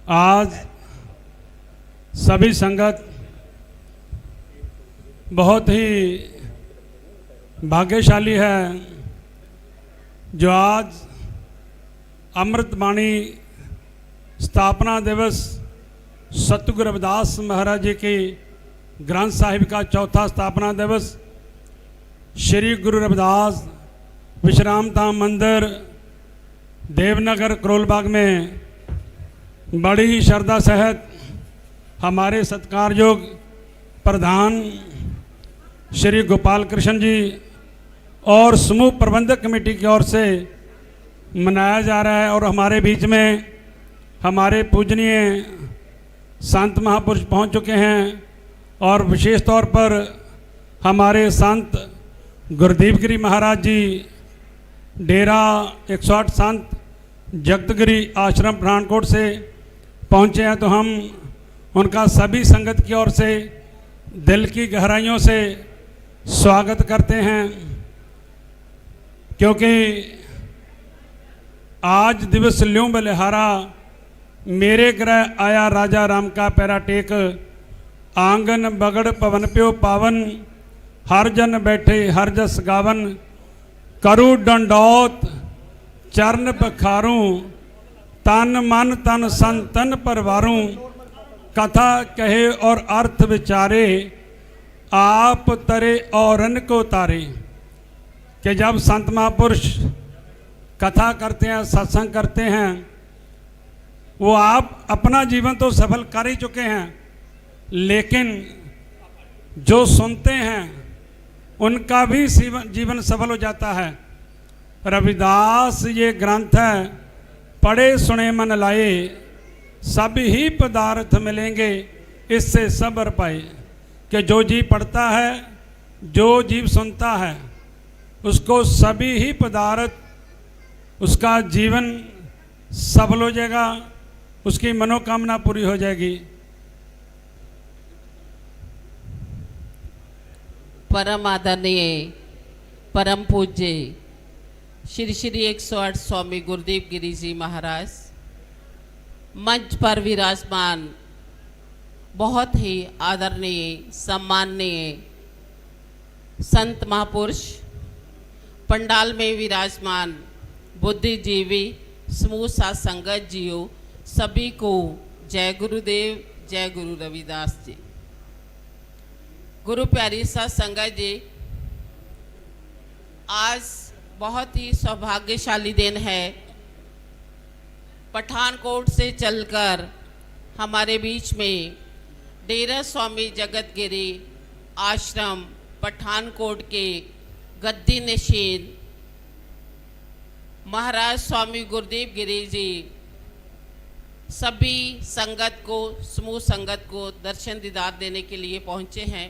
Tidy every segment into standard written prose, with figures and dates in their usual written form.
आज सभी संगत बहुत ही भाग्यशाली है जो आज अमृतवाणी स्थापना दिवस सतगुरु रविदास महाराज जी की ग्रंथ साहिब का चौथा स्थापना दिवस श्री गुरु रविदास विश्राम धाम मंदिर देवनगर करोलबाग में बड़ी ही श्रद्धा सहित हमारे सत्कारयोग प्रधान श्री गोपाल कृष्ण जी और समूह प्रबंधक कमेटी की ओर से मनाया जा रहा है। और हमारे बीच में हमारे पूजनीय संत महापुरुष पहुंच चुके हैं और विशेष तौर पर हमारे संत गुरुदेव गिरी महाराज जी डेरा 108 संत जगतगिरी आश्रम पठानकोट से पहुंचे हैं, तो हम उनका सभी संगत की ओर से दिल की गहराइयों से स्वागत करते हैं, क्योंकि आज दिवस ल्यों बलिहारा मेरे ग्रह आया राजा राम का पैरा टेक, आंगन बगड़ पवन प्यो पावन, हर जन बैठे हर जस गावन, करू डंडौत चरण पखारूं, तन मन तन संतन परवारूं, कथा कहे और अर्थ विचारे, आप तरे औरन को तारे। कि जब संत महापुरुष कथा करते हैं, सत्संग करते हैं, वो आप अपना जीवन तो सफल कर ही चुके हैं, लेकिन जो सुनते हैं उनका भी जीवन सफल हो जाता है। रविदास ये ग्रंथ है, पढ़े सुने मन लाए, सब ही पदार्थ मिलेंगे इससे सबर पाए। कि जो जीव पढ़ता है, जो जीव सुनता है, उसको सभी ही पदार्थ, उसका जीवन सफल हो जाएगा, उसकी मनोकामना पूरी हो जाएगी। परम आदरणीय परम पूज्य श्री श्री 108 स्वामी गुरुदेव गिरी जी महाराज, मंच पर विराजमान बहुत ही आदरणीय सम्माननीय संत महापुरुष, पंडाल में विराजमान बुद्धिजीवी समूह साथ संगत जियो, सभी को जय गुरुदेव, जय गुरु रविदास जी। गुरु प्यारी साथ संगत जी, आज बहुत ही सौभाग्यशाली दिन है। पठानकोट से चलकर हमारे बीच में डेरा स्वामी जगतगिरी आश्रम पठानकोट के गद्दी नशीन महाराज स्वामी गुरुदेव गिरी जी सभी संगत को, समूह संगत को दर्शन दीदार देने के लिए पहुंचे हैं।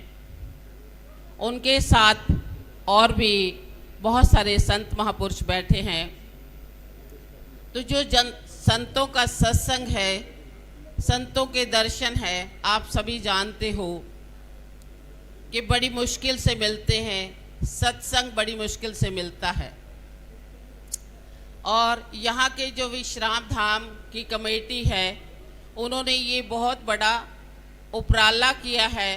उनके साथ और भी बहुत सारे संत महापुरुष बैठे हैं। तो जो संतों का सत्संग है, संतों के दर्शन है, आप सभी जानते हो कि बड़ी मुश्किल से मिलते हैं, सत्संग बड़ी मुश्किल से मिलता है। और यहाँ के जो विश्राम धाम की कमेटी है, उन्होंने ये बहुत बड़ा उपराला किया है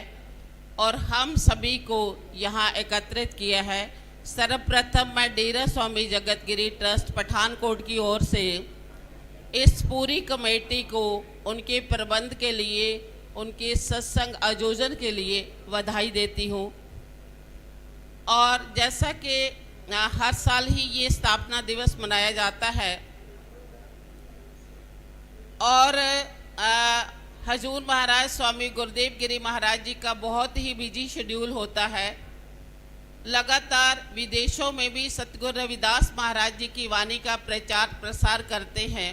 और हम सभी को यहाँ एकत्रित किया है। सर्वप्रथम मैं डेरा स्वामी जगतगिरी ट्रस्ट पठानकोट की ओर से इस पूरी कमेटी को उनके प्रबंध के लिए, उनके सत्संग आयोजन के लिए बधाई देती हूँ। और जैसा कि हर साल ही ये स्थापना दिवस मनाया जाता है और हजूर महाराज स्वामी गुरुदेव गिरी महाराज जी का बहुत ही बिजी शेड्यूल होता है। लगातार विदेशों में भी सतगुरु रविदास महाराज जी की वाणी का प्रचार प्रसार करते हैं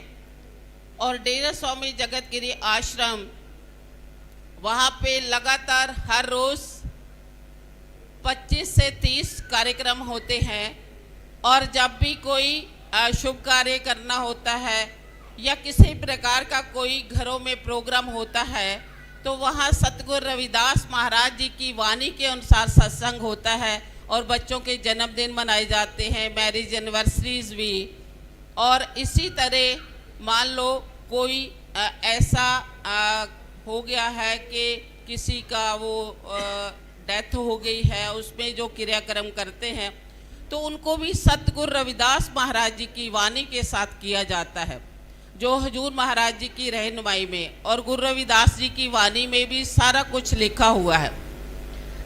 और डेरा स्वामी जगतगिरी आश्रम, वहाँ पे लगातार हर रोज़ 25 से 30 कार्यक्रम होते हैं। और जब भी कोई शुभ कार्य करना होता है या किसी प्रकार का कोई घरों में प्रोग्राम होता है, तो वहाँ सतगुरु रविदास महाराज जी की वाणी के अनुसार सत्संग होता है और बच्चों के जन्मदिन मनाए जाते हैं, मैरिज एनिवर्सरीज भी। और इसी तरह मान लो कोई ऐसा हो गया है कि किसी का वो डेथ हो गई है, उसमें जो क्रियाक्रम करते हैं तो उनको भी सतगुरु रविदास महाराज जी की वाणी के साथ किया जाता है, जो हजूर महाराज जी की रहनुमाई में। और गुरु रविदास जी की वाणी में भी सारा कुछ लिखा हुआ है।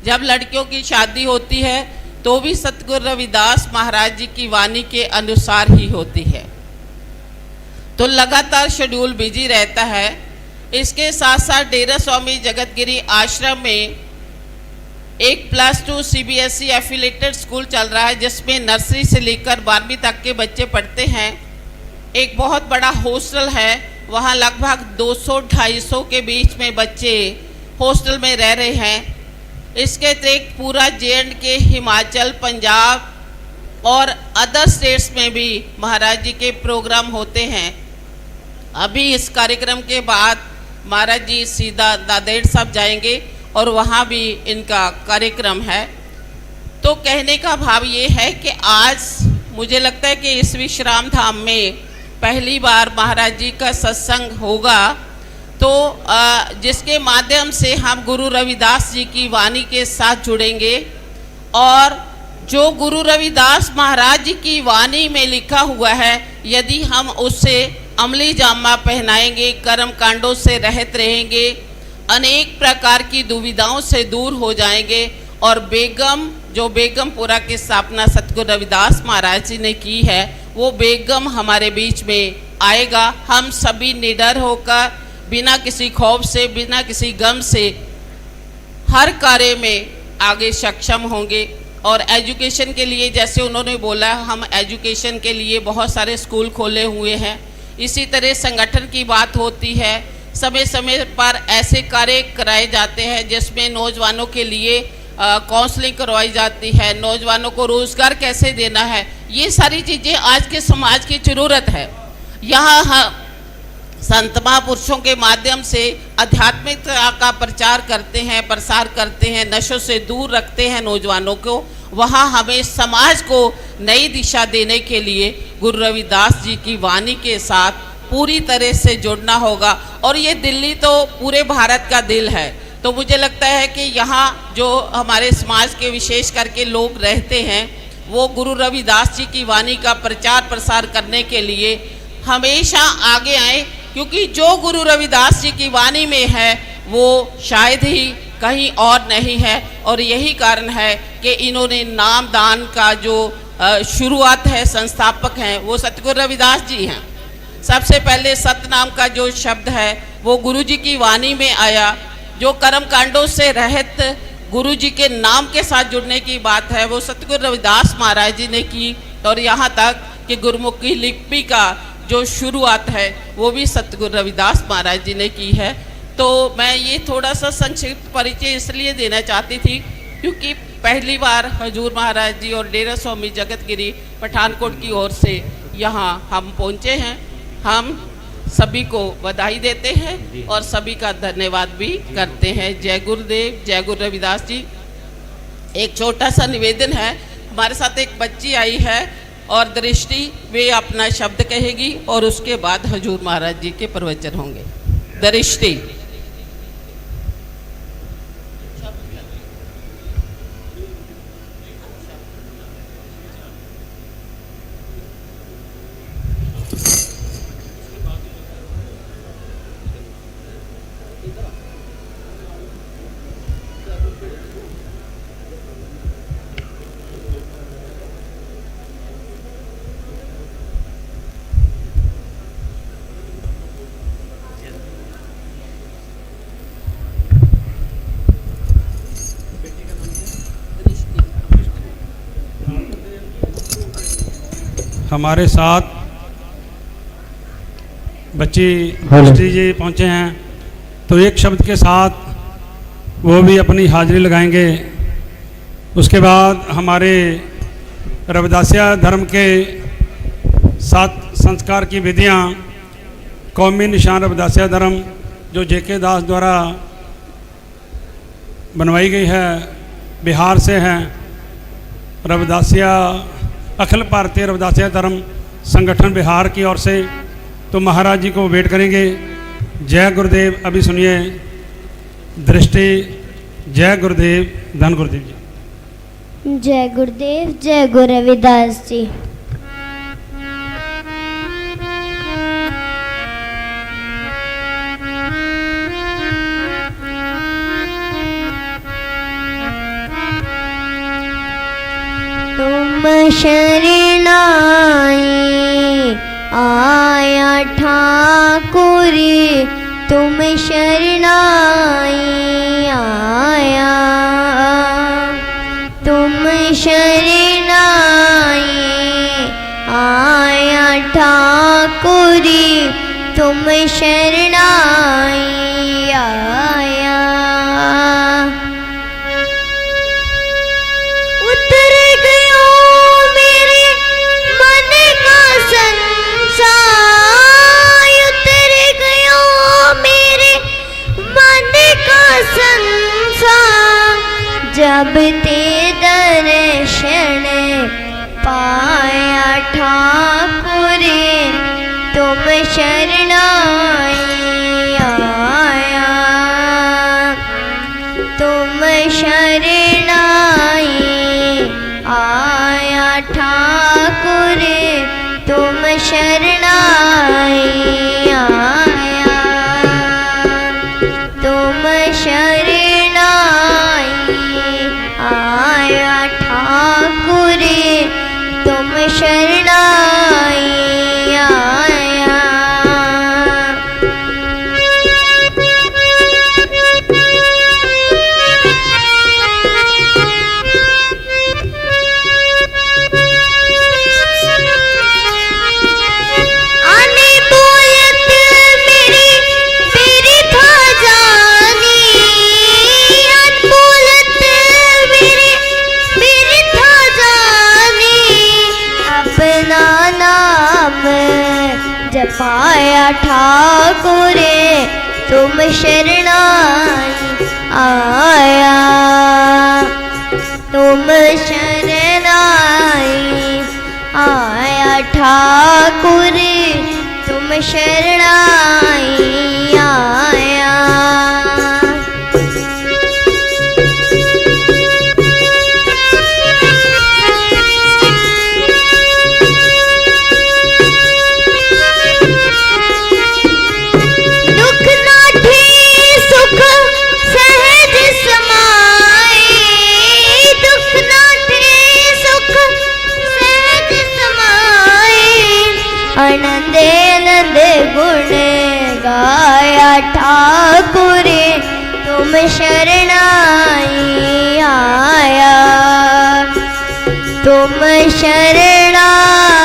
जब लड़कियों की शादी होती है तो भी सतगुरु रविदास महाराज जी की वाणी के अनुसार ही होती है। तो लगातार शेड्यूल बिजी रहता है। इसके साथ साथ डेरा स्वामी जगतगिरी आश्रम में एक +2 CBSE एफिलेटेड स्कूल चल रहा है, जिसमें नर्सरी से लेकर 12वीं तक के बच्चे पढ़ते हैं। एक बहुत बड़ा हॉस्टल है, वहाँ लगभग 200-250 के बीच में बच्चे हॉस्टल में रह रहे हैं। इसके अतिरिक्त पूरा J&K, हिमाचल, पंजाब और अदर स्टेट्स में भी महाराज जी के प्रोग्राम होते हैं। अभी इस कार्यक्रम के बाद महाराज जी सीधा नांदेड़ साहब जाएंगे और वहाँ भी इनका कार्यक्रम है। तो कहने का भाव ये है कि आज मुझे लगता है कि इस विश्राम धाम में पहली बार महाराज जी का सत्संग होगा, तो जिसके माध्यम से हम गुरु रविदास जी की वाणी के साथ जुड़ेंगे और जो गुरु रविदास महाराज जी की वाणी में लिखा हुआ है, यदि हम उससे अमली जामा पहनाएंगे, कर्म कांडों से रहित रहेंगे, अनेक प्रकार की दुविधाओं से दूर हो जाएंगे और जो बेगमपुरा की स्थापना सतगुरु रविदास महाराज जी ने की है, वो बेगम हमारे बीच में आएगा। हम सभी निडर होकर, बिना किसी खौफ से, बिना किसी गम से हर कार्य में आगे सक्षम होंगे। और एजुकेशन के लिए, जैसे उन्होंने बोला, हम एजुकेशन के लिए बहुत सारे स्कूल खोले हुए हैं। इसी तरह संगठन की बात होती है, समय समय पर ऐसे कार्य कराए जाते हैं जिसमें नौजवानों के लिए काउंसलिंग करवाई जाती है, नौजवानों को रोजगार कैसे देना है, ये सारी चीज़ें आज के समाज की ज़रूरत है। यहाँ हम संत महापुरुषों के माध्यम से आध्यात्मिकता का प्रचार करते हैं, प्रसार करते हैं, नशों से दूर रखते हैं नौजवानों को। वहाँ हमें समाज को नई दिशा देने के लिए गुरु रविदास जी की वाणी के साथ पूरी तरह से जुड़ना होगा। और ये दिल्ली तो पूरे भारत का दिल है, तो मुझे लगता है कि यहाँ जो हमारे समाज के विशेष करके लोग रहते हैं, वो गुरु रविदास जी की वाणी का प्रचार प्रसार करने के लिए हमेशा आगे आए, क्योंकि जो गुरु रविदास जी की वाणी में है वो शायद ही कहीं और नहीं है। और यही कारण है कि इन्होंने नाम दान का जो शुरुआत है, संस्थापक हैं, वो सतगुरु रविदास जी हैं। सबसे पहले सतनाम का जो शब्द है वो गुरु जी की वाणी में आया। जो कर्म कांडों से रहित गुरु जी के नाम के साथ जुड़ने की बात है, वो सतगुरु रविदास महाराज जी ने की। और यहाँ तक कि गुरुमुखी लिपि का जो शुरुआत है वो भी सतगुरु रविदास महाराज जी ने की है। तो मैं ये थोड़ा सा संक्षिप्त परिचय इसलिए देना चाहती थी क्योंकि पहली बार हजूर महाराज जी और डेरा स्वामी जगतगिरी पठानकोट की ओर से यहाँ हम पहुँचे हैं। हम सभी को बधाई देते हैं और सभी का धन्यवाद भी करते हैं। जय गुरुदेव, जय गुरु रविदास जी। एक छोटा सा निवेदन है, हमारे साथ एक बच्ची आई है और दृष्टि, वे अपना शब्द कहेगी और उसके बाद हजूर महाराज जी के प्रवचन होंगे। दृष्टि। हमारे साथ बच्ची दृष्टि जी पहुँचे हैं, तो एक शब्द के साथ वो भी अपनी हाजिरी लगाएंगे। उसके बाद हमारे रविदासिया धर्म के 7 संस्कार की विधियाँ, कौमी निशान रविदासिया धर्म जो JK दास द्वारा बनवाई गई है, बिहार से हैं। रविदासिया अखिल भारतीय रविदासिया धर्म संगठन बिहार की ओर से, तो महाराज जी को वेट करेंगे। जय गुरुदेव। अभी सुनिए दृष्टि। जय गुरुदेव, धन गुरुदेव जी। जय गुरुदेव, जय गुरु रविदास जी। तुम शरणाई आया ठाकुरी, तुम शरणाई आया, तुम शरणाई आया ठाकुरी, तुम शरणाई आया। उतर गयो मेरे मन का संसार, उतर गयो मेरे मन का संसार, जब ते दर्शन पाया ठाकुरे, तुम शरणाई आया, तुम शरणाई आया ठाकुरे, तुम शरणाई आया, तुम शरणाई आया ठाकुरे, तुम शरणाई आया। आने बोलत मेरी बिरथा जानी, आन बोलत मेरी बिरथा जानी, अपना नाम जपाया ठाकुरे, तुम शरणाई आया, तुम शरणाई आया ठाकुरे, तुम शरणाई आया। दुख नाठी सुख सहज समाए, दुख नाठी सुख सहज समाए, आनंद आनंद गुण गाया ठाकुरे, तुम शरणाई आया, तुम शरणाई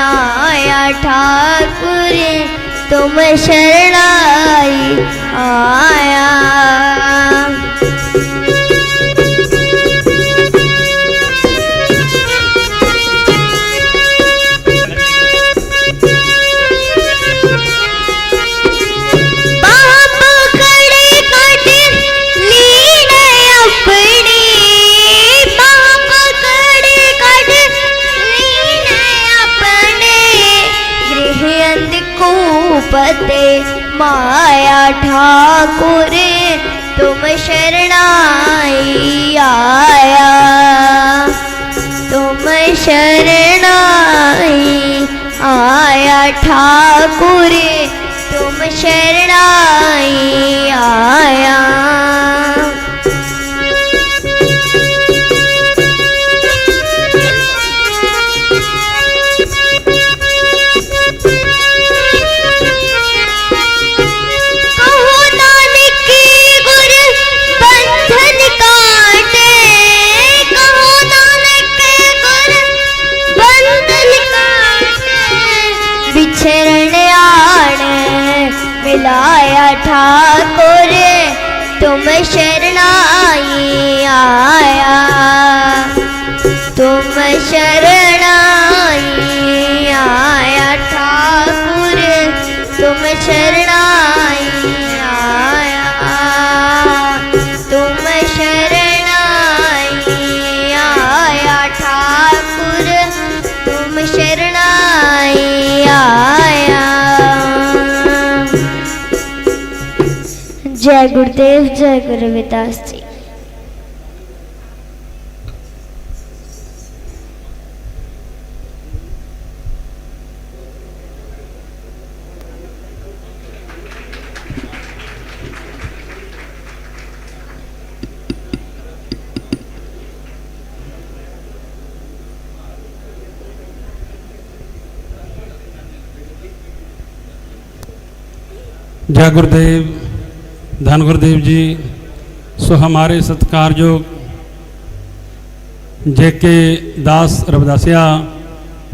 आया ठाकुरे, तुम शरणाई आया। बाप खड़े कट लीन अपनी, बाप खड़े कट लीन अपने, गृह अंधकूपते माया ठाकुरे, तुम शरणाई आया, तुम शरणाई आया ठाकुरे, तुम शरणाई आया। कहो नानक गुर बंधन काटे, कहो नानक गुर बंधन काटे, बिछरण आण मिलाया ठाकुरे, तुम शरणाई आया, तुम शरणाई आया ठाकुरे, तुम शरणाई आया, तुम शरणाई आया ठाकुर, तुम शरणाई आया। जय गुरुदेव, जय गुरु रविदास जी। जय गुरुदेव, धन गुरुदेव जी। सो हमारे सत्कारयोग जेके दास रविदासिया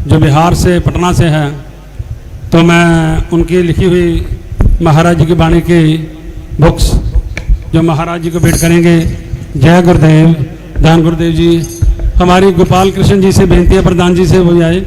जो बिहार से पटना से है, तो मैं उनकी लिखी हुई महाराज जी की वाणी की बुक्स जो महाराज जी को भेंट करेंगे। जय गुरुदेव, धन गुरुदेव जी। हमारी गोपाल कृष्ण जी से बेनती है, प्रधान जी से, वो भी आए।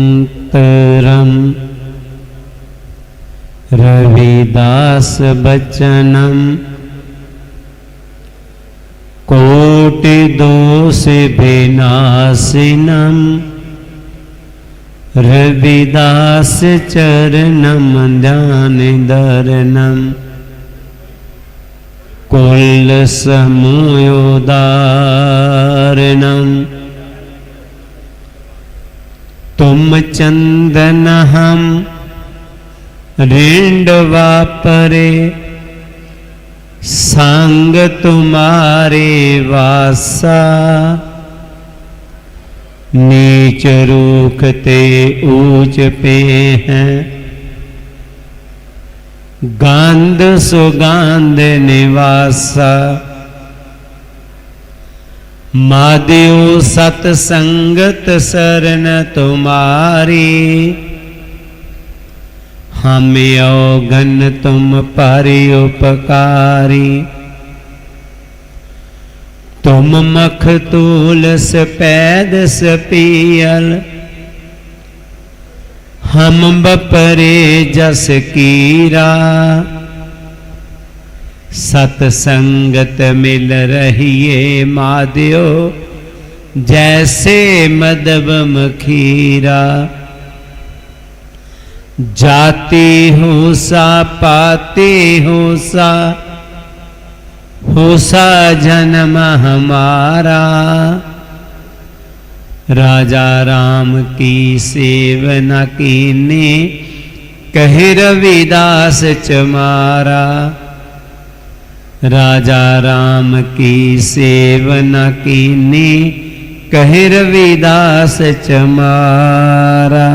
समन्तरं रविदास बचनम कोटि दोष विनाशिनम रविदास चरणम ध्यान धरणम कुल समयोदारणम तुम चंदन हम ऋण्डवा परे संग तुम्हारे वासा नीच रूखते ऊंच पे हैं गांध सुगांध निवासा मादेव सतसंगत शरण तुम्हारी हमें अवगन तुम परि उपकारी तुम मख तुलस पैद सपियल हम बपरे जस कीरा सतसंगत मिल रहिए माध्यो जैसे मदबम खीरा जाती हूँ सा पाती हूँ सा होसा जन्म हमारा राजा राम की सेवना कीने कहे रविदास चमारा राजा राम की सेवना कीने कहे रविदास चमारा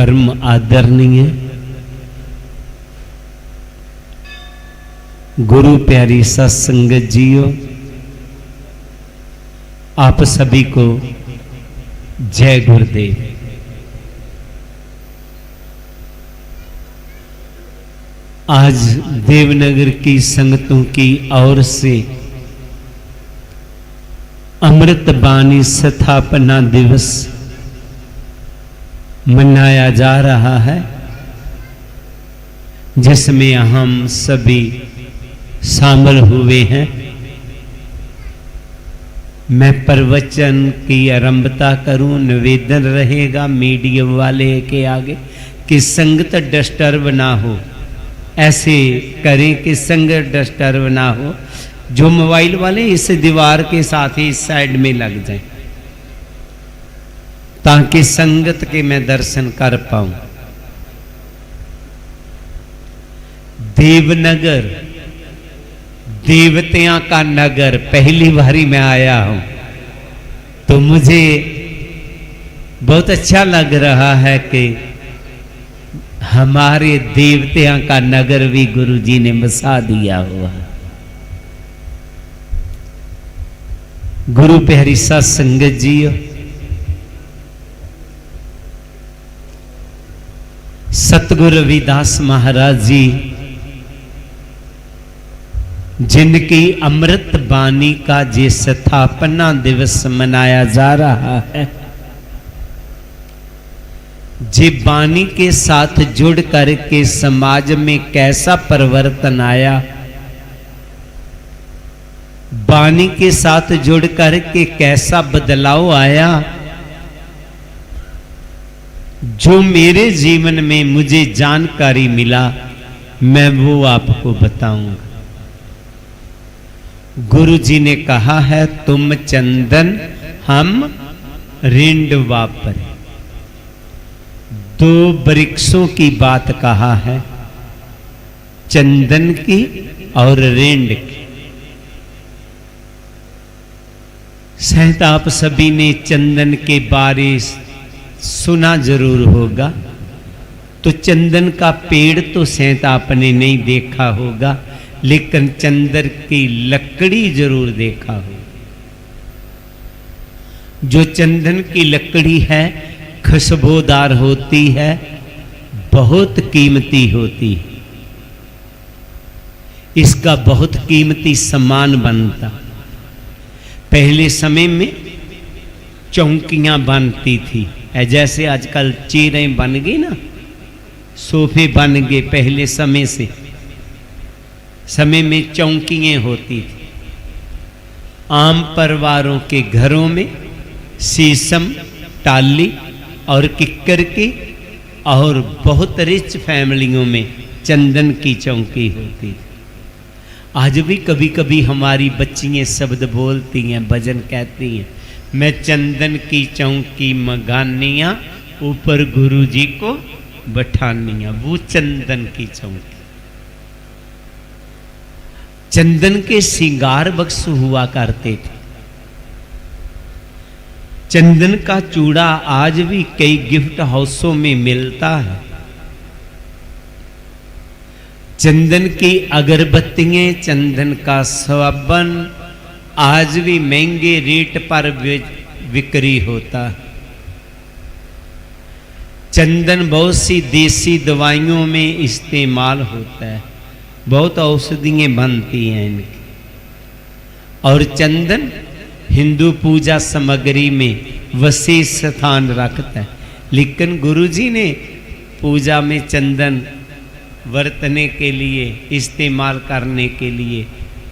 परम आदरणीय गुरु प्यारी सत्संगत जियो, आप सभी को जय गुरुदेव। आज देवनगर की संगतों की ओर से अमृत बानी स्थापना दिवस मनाया जा रहा है, जिसमें हम सभी शामिल हुए हैं। मैं प्रवचन की आरंभता करूं, निवेदन रहेगा मीडिया वाले के आगे कि संगत डिस्टर्ब ना हो, ऐसे करें कि संगत डिस्टर्ब ना हो। जो मोबाइल वाले इस दीवार के साथ ही इस साइड में लग जाएं, ताकि संगत के मैं दर्शन कर पाऊं। देवनगर देवतियों का नगर पहली बारी मैं आया हूं, तो मुझे बहुत अच्छा लग रहा है कि हमारे देवतियों का नगर भी गुरु जी ने बसा दिया हुआ है। गुरु प्यारी सत्संगत जी, सतगुरु रविदास महाराज जी, जिनकी अमृत बानी का जे स्थापना दिवस मनाया जा रहा है, जे बानी के साथ जुड़ करके समाज में कैसा परिवर्तन आया, बानी के साथ जुड़ करके कैसा बदलाव आया, जो मेरे जीवन में मुझे जानकारी मिला, मैं वो आपको बताऊंगा। गुरु जी ने कहा है, तुम चंदन हम रिंड वापर। दो वृक्षों की बात कहा है, चंदन की और रिंड की। शायद आप सभी ने चंदन के बारे सुना जरूर होगा, तो चंदन का पेड़ तो शायद आपने नहीं देखा होगा, लेकिन चंदन की लकड़ी जरूर देखा हो। जो चंदन की लकड़ी है खुशबूदार होती है, बहुत कीमती होती है, इसका बहुत कीमती सामान बनता। पहले समय में चौकियां बनती थी, जैसे आजकल चेयरें बन गई ना, सोफे बन गए। पहले समय में चौकियां होती थी। आम परिवारों के घरों में शीशम, टाली और किक्कर की, और बहुत रिच फैमिलियों में चंदन की चौकी होती थी। आज भी कभी कभी हमारी बच्चियां शब्द बोलती हैं, भजन कहती हैं, मैं चंदन की चौकी मगानिया, ऊपर गुरु जी को बैठानिया। वो चंदन की चौकी, चंदन के श्रृंगार बक्स हुआ करते थे। चंदन का चूड़ा आज भी कई गिफ्ट हाउसों में मिलता है। चंदन की अगरबत्तियां, चंदन का साबुन आज भी महंगे रेट पर बिक्री होता है। चंदन बहुत सी देसी दवाइयों में इस्तेमाल होता है, बहुत औषधियां बनती हैं इनकी। और चंदन हिंदू पूजा सामग्री में विशेष स्थान रखता है, लेकिन गुरुजी ने पूजा में चंदन बरतने के लिए, इस्तेमाल करने के लिए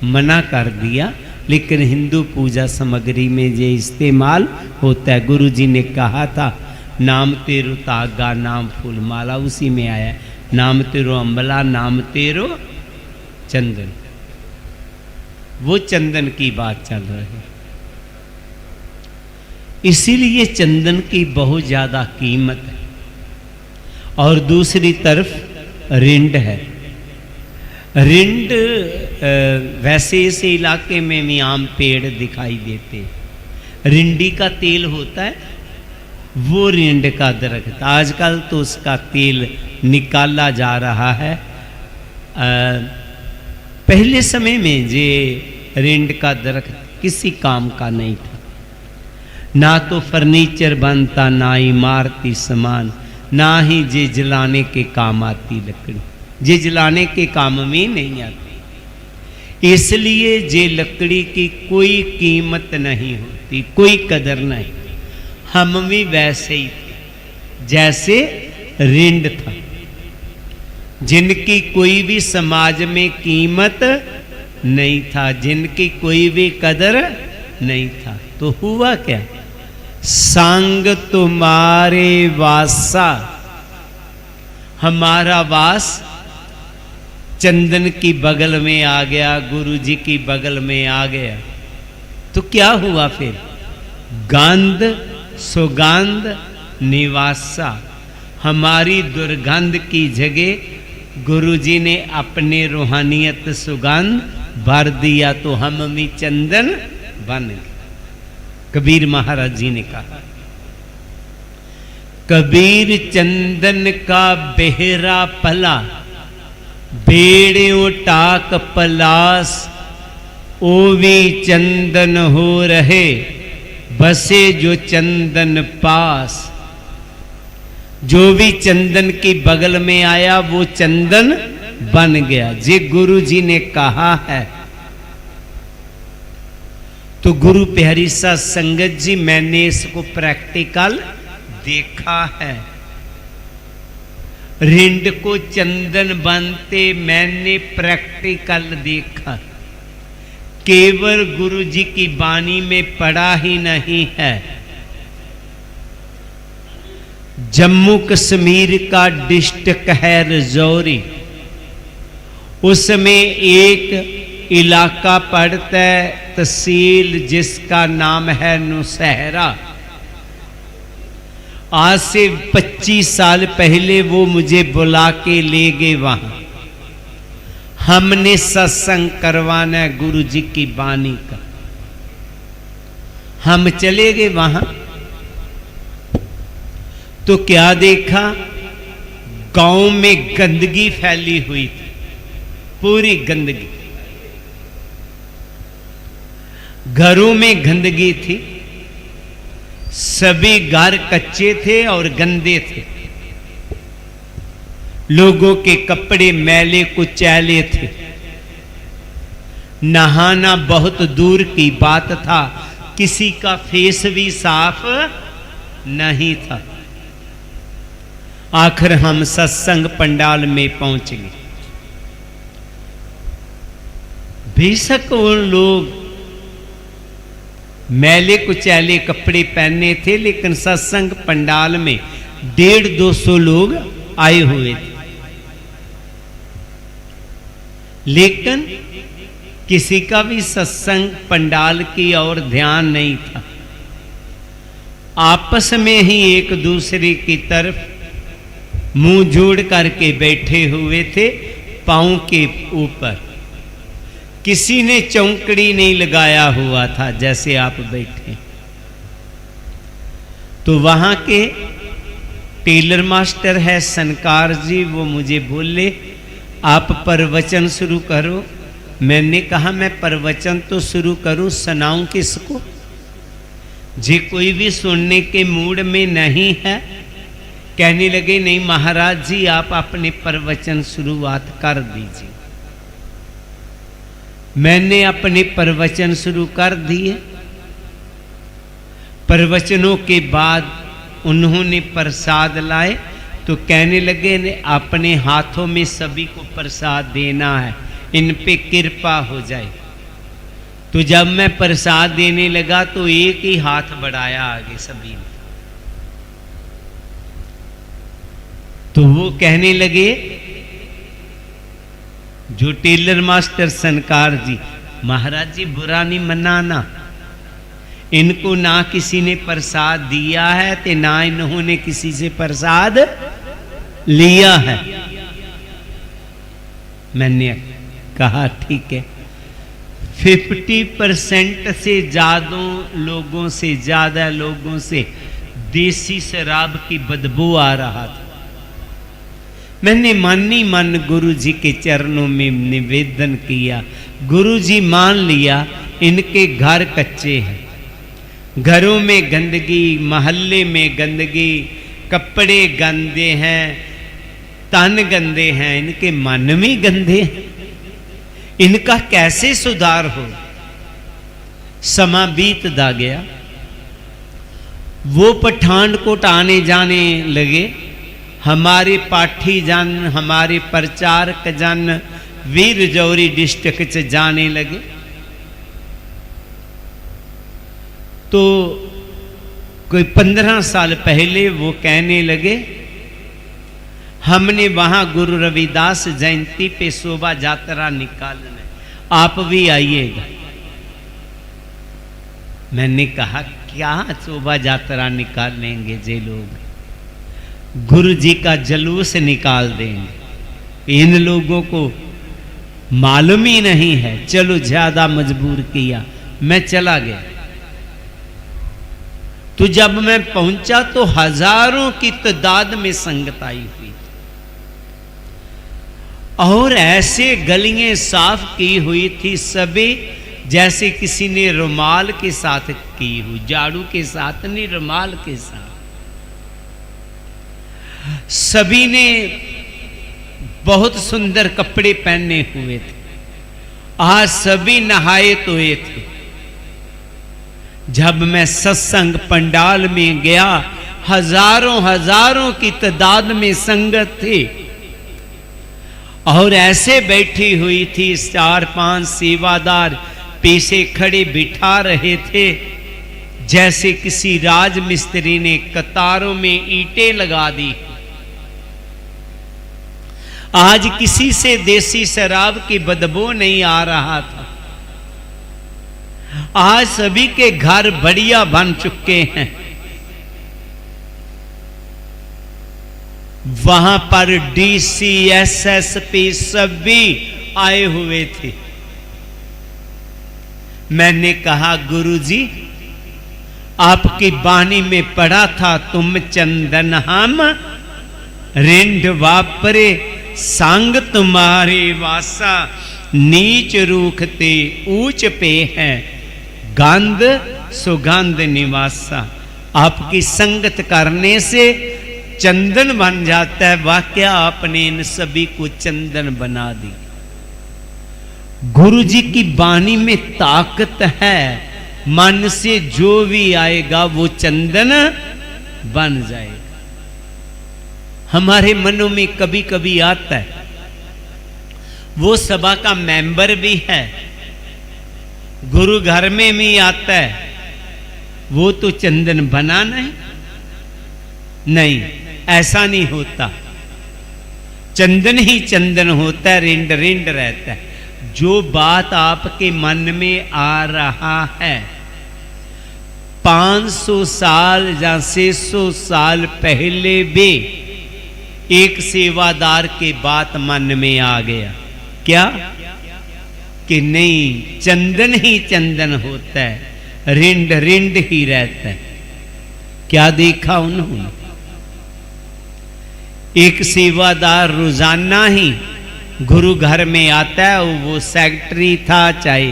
मना कर दिया। लेकिन हिंदू पूजा सामग्री में जो इस्तेमाल होता है, गुरुजी ने कहा था, नाम तेरो तागा, नाम फूल माला, उसी में आया, नाम तेरो अम्बला, नाम तेरो चंदन। वो चंदन की बात चल रही है। इसीलिए चंदन की बहुत ज्यादा कीमत है। और दूसरी तरफ रिंड है। रिंड वैसे इस इलाके में भी आम पेड़ दिखाई देते हैं। रिंडी का तेल होता है, वो रिंड का दरख्त। आजकल तो उसका तेल निकाला जा रहा है। पहले समय में जे रिंड का दरख्त किसी काम का नहीं था, ना तो फर्नीचर बनता, ना इमारती सामान, ना ही जे जलाने के काम आती लकड़ी। जे जलाने के काम में नहीं आती, इसलिए जे लकड़ी की कोई कीमत नहीं होती, कोई कदर नहीं। हम भी वैसे ही थे जैसे रिंड था, जिनकी कोई भी समाज में कीमत नहीं था, जिनकी कोई भी कदर नहीं था। तो हुआ क्या? संग तुम्हारे वासा, हमारा वास चंदन की बगल में आ गया, गुरु जी की बगल में आ गया। तो क्या हुआ फिर? गंध सुगंध निवासा, हमारी दुर्गंध की जगह गुरु जी ने अपने रूहानियत सुगंध भर दिया, तो हम भी चंदन बन गए। कबीर महाराज जी ने कहा, कबीर चंदन का बेहरा पला, बेड़ियों टाक पलास, ओ भी चंदन हो रहे, बसे जो चंदन पास। जो भी चंदन की बगल में आया वो चंदन बन गया। जे गुरु जी ने कहा है। तो गुरु प्यारी सा संगत जी, मैंने इसको प्रैक्टिकल देखा है। रिंड को चंदन बनते मैंने प्रैक्टिकल देखा। केवल गुरु जी की वाणी में पढ़ा ही नहीं है। जम्मू कश्मीर का डिस्ट्रिक्ट है रजौरी, उसमें एक इलाका पड़ता है तहसील, जिसका नाम है नौशहरा। आज से 25 साल पहले वो मुझे बुला के ले गए वहां। हमने सत्संग करवाना है गुरु जी की वाणी का। हम चले गए वहां, तो क्या देखा? गांव में गंदगी फैली हुई थी, पूरी गंदगी। घरों में गंदगी थी, सभी घर कच्चे थे और गंदे थे। लोगों के कपड़े मैले कुचैले थे। नहाना बहुत दूर की बात था, किसी का फेस भी साफ नहीं था। आखिर हम सत्संग पंडाल में पहुंच गए। बेशक वो लोग मैले कुचैले कपड़े पहने थे, लेकिन सत्संग पंडाल में 150-200 लोग आए हुए थे। लेकिन किसी का भी सत्संग पंडाल की ओर ध्यान नहीं था। आपस में ही एक दूसरे की तरफ मुंह जोड़ करके बैठे हुए थे, पांव के ऊपर। किसी ने चौंकड़ी नहीं लगाया हुआ था जैसे आप बैठे। तो वहां के टेलर मास्टर है सनकार जी, वो मुझे बोले आप प्रवचन शुरू करो। मैंने कहा मैं प्रवचन तो शुरू करूं, सुनाऊं किसको? जे कोई भी सुनने के मूड में नहीं है। कहने लगे नहीं महाराज जी, आप अपने प्रवचन शुरुआत कर दीजिए। मैंने अपने प्रवचन शुरू कर दिए। प्रवचनों के बाद उन्होंने प्रसाद लाए, तो कहने लगे ने अपने हाथों में सभी को प्रसाद देना है, इन पे कृपा हो जाए। तो जब मैं प्रसाद देने लगा तो एक ही हाथ बढ़ाया आगे सभी ने। तो वो कहने लगे, जो टेलर मास्टर सनकार जी, महाराज जी बुरा नहीं मनाना, इनको ना किसी ने प्रसाद दिया है ते ना इन्होंने किसी से प्रसाद लिया है। मैंने कहा ठीक है। 50% से ज्यादा लोगों से देसी शराब की बदबू आ रहा था। मैंने मन ही मन गुरु जी के चरणों में निवेदन किया, गुरु जी मान लिया इनके घर कच्चे हैं, घरों में गंदगी, मोहल्ले में गंदगी, कपड़े गंदे हैं, तन गंदे हैं, इनके मन में गंदे हैं, इनका कैसे सुधार हो। समा बीतता गया, वो पठानकोट आने जाने लगे, हमारे पाठी जन, हमारे प्रचारक जन वीर रजौरी डिस्ट्रिक्ट से जाने लगे। तो कोई 15 साल पहले वो कहने लगे, हमने वहां गुरु रविदास जयंती पे शोभा यात्रा निकालना है, आप भी आइएगा। मैंने कहा क्या शोभा यात्रा निकालेंगे जे लोग, गुरु जी का जलूस निकाल देंगे, इन लोगों को मालूम ही नहीं है। चलो ज्यादा मजबूर किया, मैं चला गया। तो जब मैं पहुंचा तो हजारों की तादाद में संगत आई हुई और ऐसे गलियां साफ की हुई थी सभी, जैसे किसी ने रुमाल के साथ की हुई, झाड़ू के साथ नहीं, रुमाल के साथ। सभी ने बहुत सुंदर कपड़े पहने हुए थे, आज सभी नहाए धोए थे। जब मैं सत्संग पंडाल में गया, हजारों हजारों की तादाद में संगत थी और ऐसे बैठी हुई थी, 4-5 सेवादार पीछे खड़े बिठा रहे थे, जैसे किसी राजमिस्त्री ने कतारों में ईंटें लगा दी। आज किसी से देसी शराब की बदबू नहीं आ रहा था। आज सभी के घर बढ़िया बन चुके हैं। वहां पर डीसी, एसएसपी सभी आए हुए थे। मैंने कहा गुरुजी, आपकी बाणी में पढ़ा था, तुम चंदन हम रिंड वापरे, संग तुम्हारे वासा, नीच रूखते ऊंच पे है, गंध सुगंध निवासा। आपकी संगत करने से चंदन बन जाता है। वाकई आपने इन सभी को चंदन बना दी। गुरु जी की बाणी में ताकत है, मन से जो भी आएगा वो चंदन बन जाएगा। हमारे मनों में कभी कभी आता है, वो सभा का मेंबर भी है, गुरु घर में भी आता है, वो तो चंदन बना नहीं, ऐसा नहीं होता। चंदन ही चंदन होता है, रिंड रिंड रहता है। जो बात आपके मन में आ रहा है, 500 साल या 600 साल पहले भी एक सेवादार के बात मन में आ गया, क्या कि नहीं, चंदन ही चंदन होता है, रिंड रिंड ही रहता है। क्या देखा उन्होंने? एक सेवादार रोजाना ही गुरु घर में आता है, वो सेक्रेटरी था, चाहे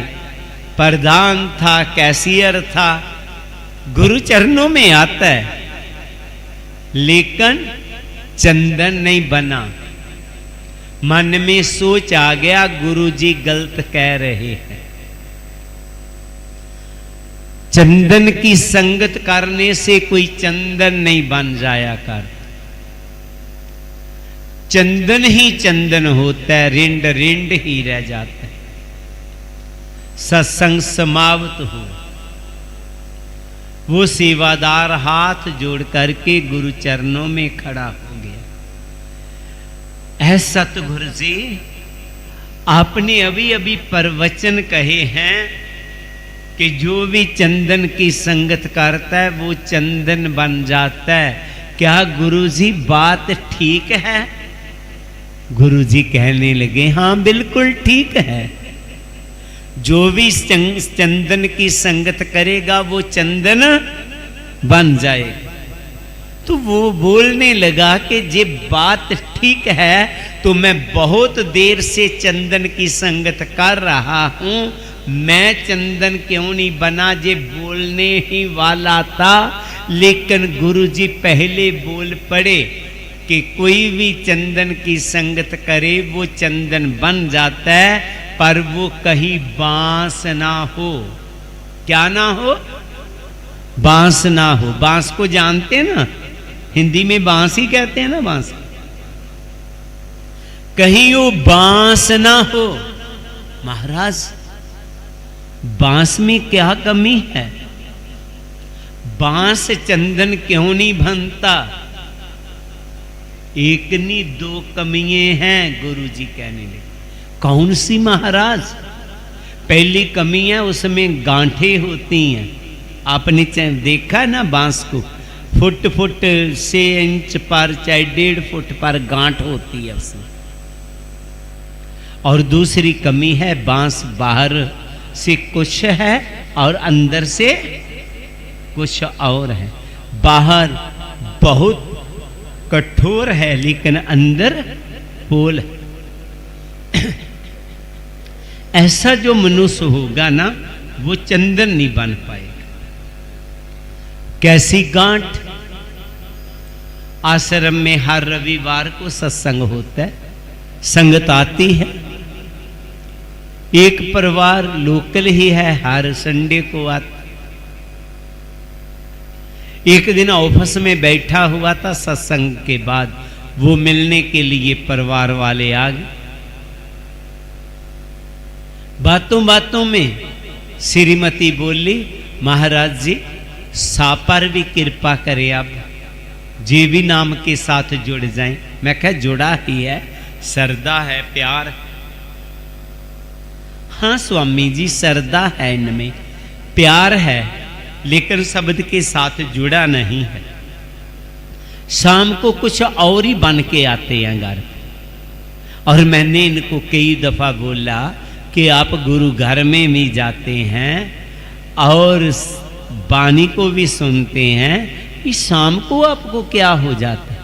प्रधान था, कैशियर था, गुरु चरणों में आता है, लेकिन चंदन नहीं बना। मन में सोच आ गया, गुरु जी गलत कह रहे हैं। चंदन की संगत करने से कोई चंदन नहीं बन जाया कर। चंदन ही चंदन होता है, रिंड रिंड ही रह जाता है। सत्संग समाप्त हो, वो सेवादार हाथ जोड़ करके गुरु चरणों में खड़ा हो गया। ऐ सतगुरु जी, आपने अभी अभी प्रवचन कहे हैं कि जो भी चंदन की संगत करता है वो चंदन बन जाता है। क्या गुरु जी बात ठीक है? गुरु जी कहने लगे, हाँ बिल्कुल ठीक है। जो भी चंदन की संगत करेगा वो चंदन बन जाएगा। तो वो बोलने लगा कि ये बात ठीक है, तो मैं बहुत देर से चंदन की संगत कर रहा हूं, मैं चंदन क्यों नहीं बना, ये बोलने ही वाला था। लेकिन गुरुजी पहले बोल पड़े कि कोई भी चंदन की संगत करे वो चंदन बन जाता है, पर वो कहीं बांस ना हो। क्या ना हो? बांस ना हो। बांस को जानते हैं ना, हिंदी में बांस ही कहते हैं ना, बांस। कहीं वो बांस ना हो। महाराज, बांस में क्या कमी है? बांस चंदन क्यों नहीं बनता? एक नहीं दो कमियां हैं, गुरुजी कहने लगे। कौन सी महाराज? पहली कमी है उसमें गांठें होती हैं। आपने देखा ना बांस को, फुट 6 इंच पर चाहे 1.5 फुट पर गांठ होती है उसमें। और दूसरी कमी है, बांस बाहर से कुछ है और अंदर से कुछ और है। बाहर बहुत कठोर है लेकिन अंदर पोल है। ऐसा जो मनुष्य होगा ना, वो चंदन नहीं बन पाएगा। कैसी गांठ? आश्रम में हर रविवार को सत्संग होता है, संगत आती है। एक परिवार लोकल ही है, हर संडे को आता। एक दिन ऑफिस में बैठा हुआ था, सत्संग के बाद वो मिलने के लिए परिवार वाले आ गए। बातों बातों में श्रीमती बोली, महाराज जी सापर भी कृपा करे, आप जी भी नाम के साथ जुड़ जाएं। मैं कहा जुड़ा ही है, श्रद्धा है, प्यार है। हाँ स्वामी जी, श्रद्धा है, इनमें प्यार है, लेकिन शब्द के साथ जुड़ा नहीं है। शाम को कुछ और ही बन के आते हैं घर। और मैंने इनको कई दफा बोला कि आप गुरु घर में भी जाते हैं और वाणी को भी सुनते हैं, कि शाम को आपको क्या हो जाता है?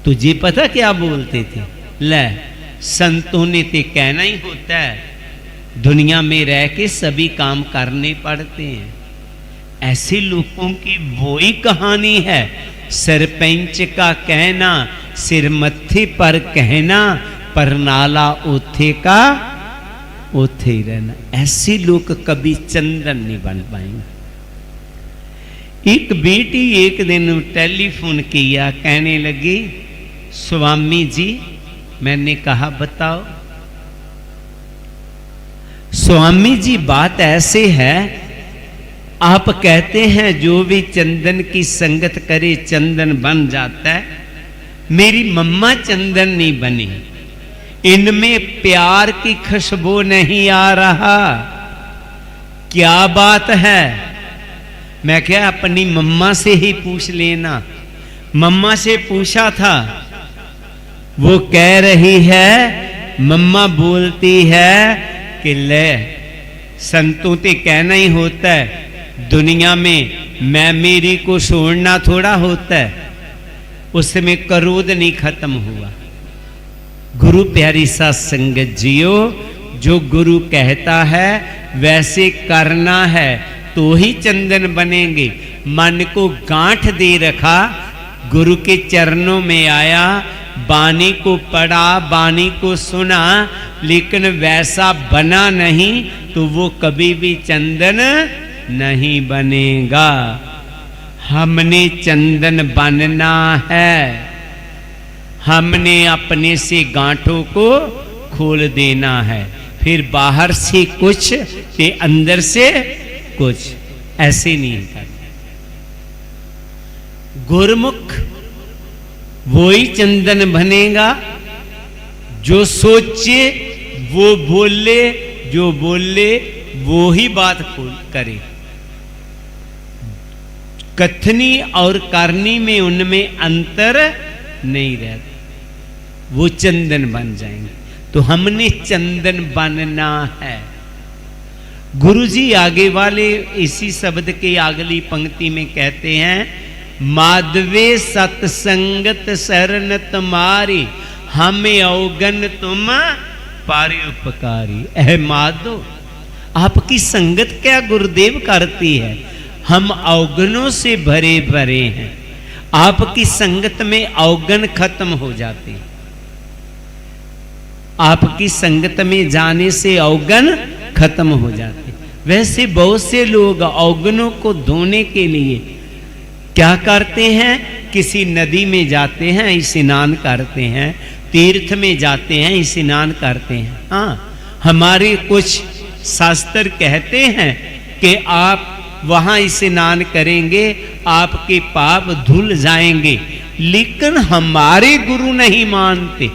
तुझे पता क्या बोलते थे? ले, संतों ने तो कहना ही होता है, दुनिया में रह के सभी काम करने पड़ते हैं। ऐसे लोगों की वही कहानी है, सरपंच का कहना, सिर मत्थे पर कहना, पर नाला ओथे का ओथे ही रहना। ऐसे लोग कभी चंदन नहीं बन पाएंगे। एक बेटी एक दिन टेलीफोन किया, कहने लगी, स्वामी जी। मैंने कहा बताओ। स्वामी जी बात ऐसे है, आप कहते हैं जो भी चंदन की संगत करे चंदन बन जाता है। मेरी मम्मा चंदन नहीं बनी, इनमें प्यार की खुशबू नहीं आ रहा। क्या बात है? मैं क्या अपनी मम्मा से ही पूछ लेना। मम्मा से पूछा था, वो कह रही है, मम्मा बोलती है कि ले, संतों ते कहना ही होता है, दुनिया में मैं मेरी को छोड़ना थोड़ा होता है। उसमें क्रोध नहीं खत्म हुआ। गुरु प्यारी सा संगत जियो, जो गुरु कहता है वैसे करना है तो ही चंदन बनेंगे। मन को गांठ दे रखा, गुरु के चरणों में आया, बानी को पढ़ा, बानी को सुना, लेकिन वैसा बना नहीं तो वो कभी भी चंदन नहीं बनेगा। हमने चंदन बनना है, हमने अपने से गांठों को खोल देना है। फिर बाहर से कुछ ते अंदर से कुछ, ऐसे नहीं करना। गुरमुख वही चंदन बनेगा जो सोचे वो बोले, जो बोले वो ही बात करे। कथनी और करनी में उनमें अंतर नहीं रहता, वो चंदन बन जाएंगे। तो हमने चंदन बनना है। गुरुजी आगे वाले इसी शब्द के अगली पंक्ति में कहते हैं माधवे सत्संगत शरण तुम्हारी, हमें अवगन तुम पारे उपकारी। ऐ माधो, आपकी संगत क्या गुरुदेव करती है, हम अवगनों से भरे भरे हैं। आपकी संगत में अवगन खत्म हो जाते हैं। आपकी संगत में जाने से अवगन खत्म हो जाते। वैसे बहुत से लोग अवगनों को धोने के लिए क्या करते हैं, किसी नदी में जाते हैं, स्नान करते हैं, तीर्थ में जाते हैं, स्नान करते हैं। हाँ, हमारे कुछ शास्त्र कहते हैं कि आप वहां स्नान करेंगे आपके पाप धुल जाएंगे, लेकिन हमारे गुरु नहीं मानते,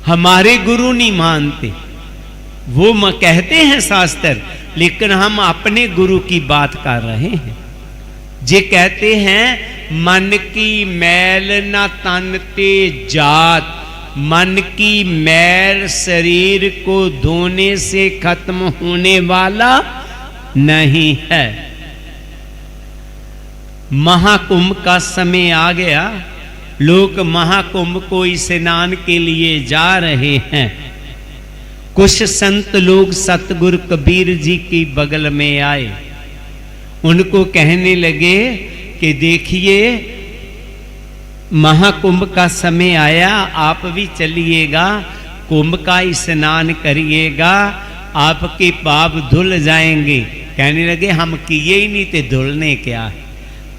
हमारे गुरु नहीं मानते। वो कहते हैं शास्त्र, लेकिन हम अपने गुरु की बात कर रहे हैं। जे कहते हैं मन की मैल न तन ते जात, मन की मैल शरीर को धोने से खत्म होने वाला नहीं है। महाकुंभ का समय आ गया, लोग महाकुंभ को स्नान के लिए जा रहे हैं। कुछ संत लोग सतगुरु कबीर जी की बगल में आए, उनको कहने लगे कि देखिए महाकुंभ का समय आया, आप भी चलिएगा, कुंभ का स्नान करिएगा, आपके पाप धुल जाएंगे। कहने लगे हम किए ही नहीं थे, धुलने क्या है।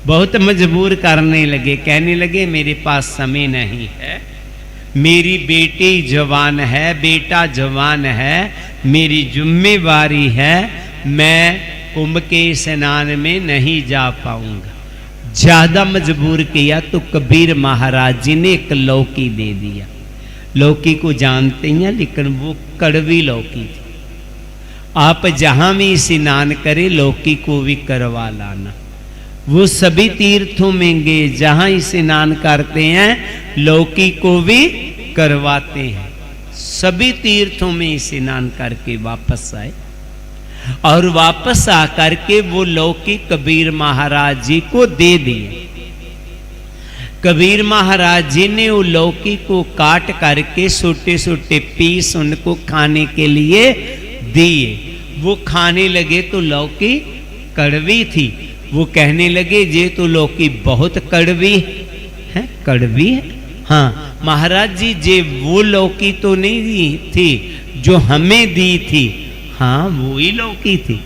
बहुत मजबूर करने लगे, कहने लगे मेरे पास समय नहीं है, मेरी बेटी जवान है, बेटा जवान है, मेरी जिम्मेवारी है, मैं कुंभ के स्नान में नहीं जा पाऊंगा। ज्यादा मजबूर किया तो कबीर महाराज जी ने एक लौकी दे दिया। लौकी को जानते हैं, लेकिन वो कड़वी लौकी थी। आप जहां भी स्नान करें लौकी को भी करवा लाना। वो सभी तीर्थों में गए, जहां स्नान करते हैं लौकी को भी करवाते हैं। सभी तीर्थों में स्नान करके वापस आए, और वापस आकर के वो लौकी कबीर महाराज जी को दे दिए। कबीर महाराज जी ने वो लौकी को काट करके छोटे छोटे पीस उनको खाने के लिए दिए। वो खाने लगे तो लौकी कड़वी थी। वो कहने लगे ये तो लौकी बहुत कड़वी है। कड़वी है? हाँ महाराज जी, जे वो लौकी तो नहीं दी थी जो हमें दी थी। हाँ वो ही लौकी थी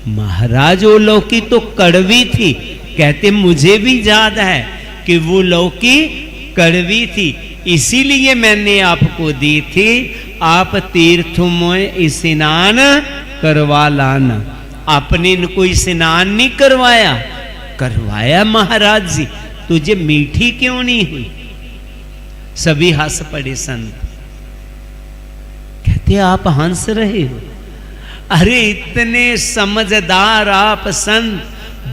महाराज, वो लौकी तो कड़वी थी। कहते मुझे भी याद है कि वो लौकी कड़वी थी, इसीलिए मैंने आपको दी थी। आप तीर्थों में स्नान करवा लाना। आपने इनको स्नान नहीं करवाया? करवाया महाराज जी। तुझे मीठी क्यों नहीं हुई? सभी हंस पड़े संत। कहते आप हंस रहे हो? अरे इतने समझदार आप संत,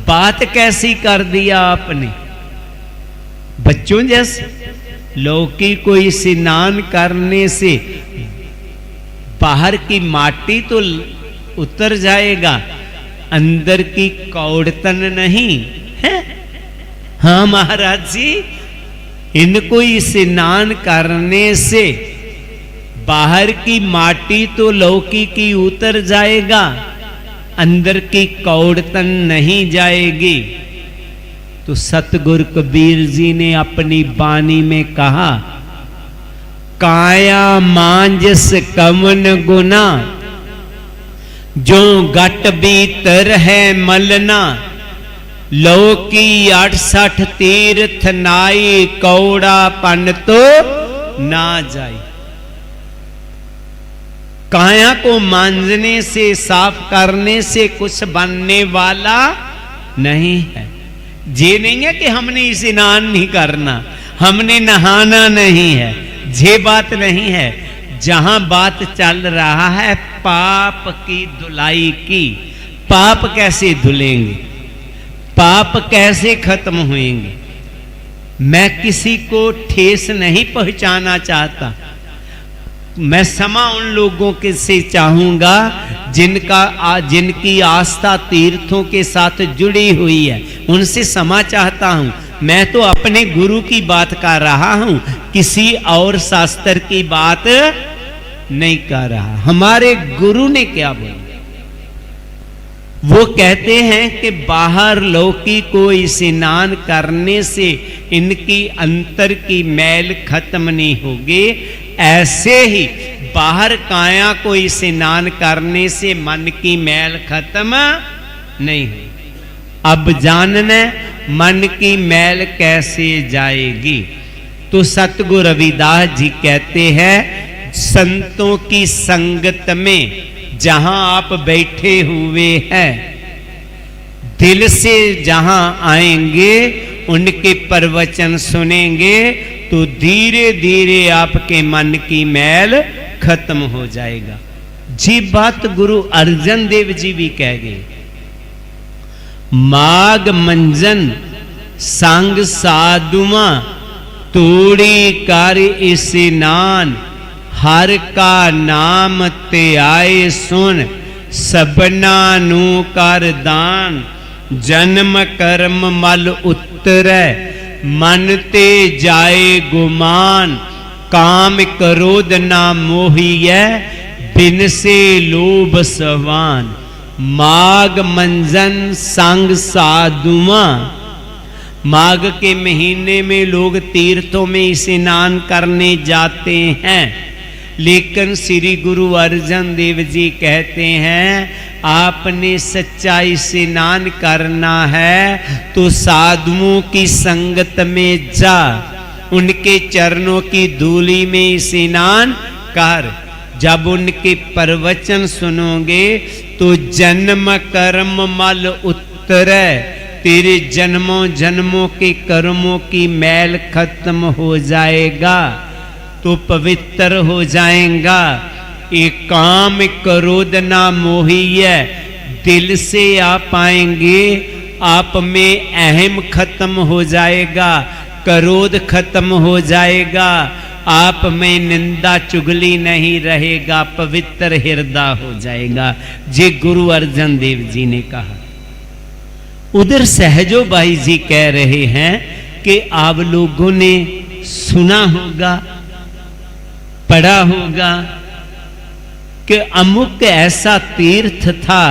बात कैसी कर दिया आपने, बच्चों जैसे। लौकी को स्नान करने से बाहर की माटी तो उतर जाएगा, अंदर की कौड़तन नहीं है। हाँ महाराज जी, इनको स्नान करने से बाहर की माटी तो लौकी की उतर जाएगा, अंदर की कौड़तन नहीं जाएगी। तो सतगुरु कबीर जी ने अपनी बानी में कहा, काया मांजस कवन गुना, जो गट भीतर है मलना। लौकी 68 तीर्थ नाई, कौड़ा पन तो ना जाए। काया को मांजने से, साफ करने से कुछ बनने वाला नहीं है। ये नहीं है कि हमने स्नान नहीं करना, हमने नहाना नहीं है, ये बात नहीं है। जहां बात चल रहा है पाप की धुलाई की, पाप कैसे धुलेंगे, पाप कैसे खत्म होंगे। मैं किसी को ठेस नहीं पहुंचाना चाहता, मैं क्षमा उन लोगों के से चाहूंगा जिनकी आस्था तीर्थों के साथ जुड़ी हुई है, उनसे क्षमा चाहता हूं। मैं तो अपने गुरु की बात कर रहा हूं, किसी और शास्त्र की बात नहीं कर रहा। हमारे गुरु ने क्या बोला? वो कहते हैं कि बाहर लौकी को स्नान करने से इनकी अंतर की मैल खत्म नहीं होगी, ऐसे ही बाहर काया को स्नान करने से मन की मैल खत्म नहीं होगी। अब जानना मन की मैल कैसे जाएगी? तो सतगुरु रविदास जी कहते हैं, संतों की संगत में जहां आप बैठे हुए हैं, दिल से जहां आएंगे, उनके प्रवचन सुनेंगे, तो धीरे धीरे आपके मन की मैल खत्म हो जाएगा। जी बात गुरु अर्जन देव जी भी कह गए। माग मंजन संग साधुमा तोड़ी कर स्नान, हर का नाम ते आए सुन सबना नू कर दान, जन्म कर्म मल उतरै मन ते जाए गुमान, काम क्रोध ना मोहिए बिन से लोभ सवान, माघ मंजन संग साधुमा। माघ के महीने में लोग तीर्थों में स्नान करने जाते हैं, लेकिन श्री गुरु अर्जन देव जी कहते हैं, आपने सच्चा स्नान करना है तो साधुओं की संगत में जा, उनके चरणों की धूलि में स्नान कर। जब उनके प्रवचन सुनोगे तो जन्म कर्म मल उतरै, तेरे जन्मों जन्मों के कर्मों की मैल खत्म हो जाएगा, तो पवित्र हो जाएगा। एक काम क्रोध ना मोहिए, दिल से आप आएंगे, आप में अहम खत्म हो जाएगा, क्रोध खत्म हो जाएगा, आप में निंदा चुगली नहीं रहेगा, पवित्र हृदय हो जाएगा। जी गुरु अर्जन देव जी ने कहा। उधर सहजो भाई जी कह रहे हैं कि आप लोगों ने सुना होगा, पढ़ा होगा कि अमुक ऐसा तीर्थ था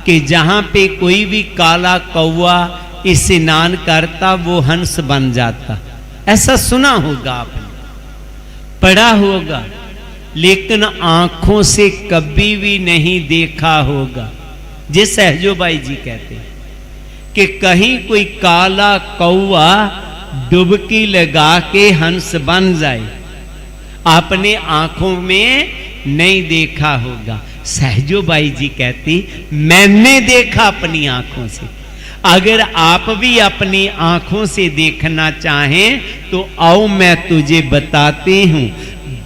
कि जहां पे कोई भी काला कौवा स्नान करता वो हंस बन जाता। ऐसा सुना होगा आपने, पढ़ा होगा, लेकिन आंखों से कभी भी नहीं देखा होगा। जे सहजो भाई जी कहते हैं कि कहीं कोई काला कौवा डुबकी लगा के हंस बन जाए, आपने आंखों में नहीं देखा होगा। सहजो बाई जी कहती, मैंने देखा अपनी आंखों से। अगर आप भी अपनी आंखों से देखना चाहें तो आओ मैं तुझे बताती हूं।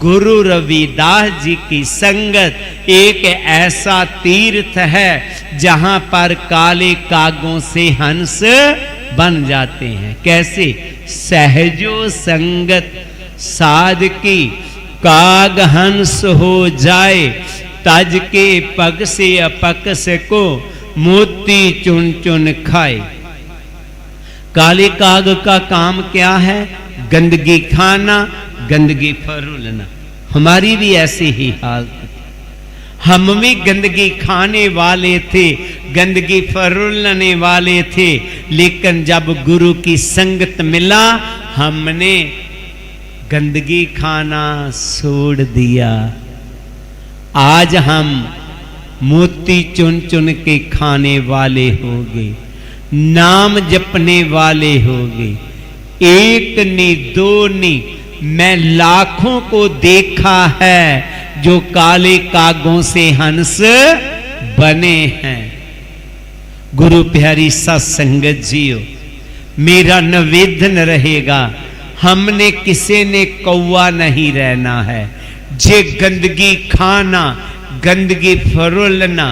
गुरु रविदास जी की संगत एक ऐसा तीर्थ है जहां पर काले कागों से हंस बन जाते हैं। कैसे? सहजो संगत साध की काग हंस हो जाए, तज के पग से अपकस को मोती चुन चुन खाए। काले काग का काम क्या है? गंदगी खाना, गंदगी फरूलना। हमारी भी ऐसी ही हालत, हम भी गंदगी खाने वाले थे, गंदगी फरूलने वाले थे, लेकिन जब गुरु की संगत मिला हमने गंदगी खाना छोड़ दिया। आज हम मोती चुन चुन के खाने वाले हो गए, नाम जपने वाले हो गए। एक नी दो नी, मैं लाखों को देखा है जो काले कागों से हंस बने हैं। गुरु प्यारी सत्संगत जियो, मेरा निवेदन रहेगा, हमने किसी ने कौवा नहीं रहना है। जे गंदगी खाना, गंदगी फरोलना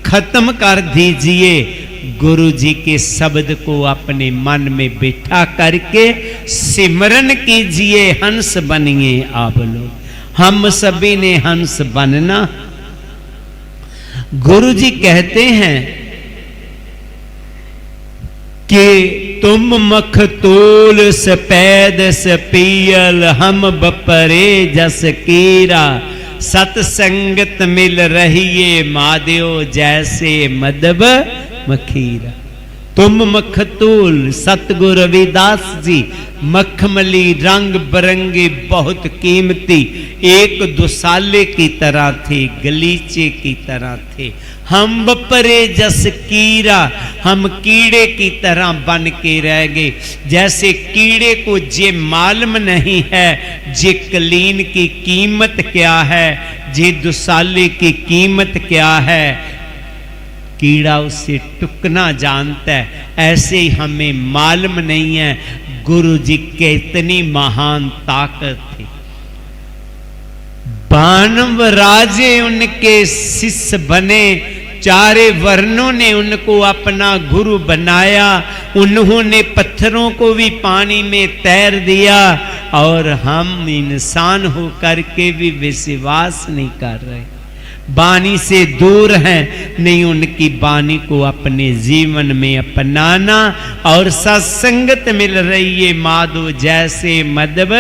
खत्म कर दीजिए। गुरु जी के शब्द को अपने मन में बिठा करके सिमरन कीजिए, हंस बनिए आप लोग। हम सभी ने हंस बनना। गुरु जी कहते हैं कि तुम मखतूल सफेद सपियल हम बपरे जस कीरा, सतसंगत मिल रही है मादेव जैसे मदब मखीरा। तुम मखतूल सतगुरु रविदास जी मखमली रंग बिरंगे बहुत कीमती एक दुसाले की तरह थे, गलीचे की तरह थे। हम बपरे जस कीड़ा, हम कीड़े की तरह बन के रह गए। जैसे कीड़े को जे मालूम नहीं है जे कलीन की कीमत क्या है, जे दुसाले की कीमत क्या है, कीड़ा उससे टुकना जानता है, ऐसे ही हमें मालूम नहीं है गुरु जी के इतनी महान ताकत थी। बानव राजे उनके शिष्य बने, चारे वर्णों ने उनको अपना गुरु बनाया। उन्होंने पत्थरों को भी पानी में तैर दिया, और हम इंसान होकर के भी विश्वास नहीं कर रहे, वाणी से दूर हैं। नहीं, उनकी वाणी को अपने जीवन में अपनाना और सत्संगत मिल रही है माधो जैसे मदब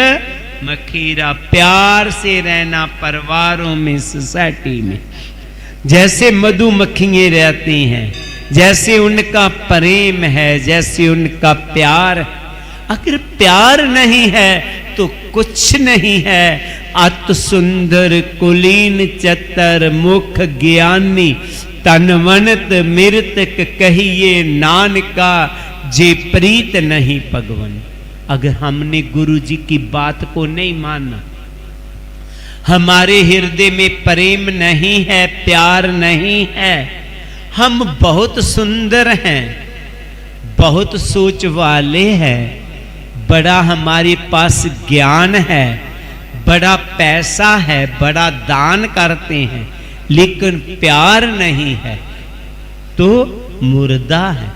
मखीरा। प्यार से रहना परिवारों में, सोसाइटी में, जैसे मधुमक्खियां रहती हैं, जैसे उनका प्रेम है, जैसे उनका प्यार। अगर प्यार नहीं है तो कुछ नहीं है। अत सुंदर कुलीन चतर मुख ज्ञानी, तनवनत मृतक कहिए नानका, जे प्रीत नहीं भगवन। अगर हमने गुरु जी की बात को नहीं माना, हमारे हृदय में प्रेम नहीं है, प्यार नहीं है, हम बहुत सुंदर हैं, बहुत सोच वाले हैं, बड़ा हमारे पास ज्ञान है, बड़ा पैसा है, बड़ा दान करते हैं, लेकिन प्यार नहीं है तो मुर्दा है।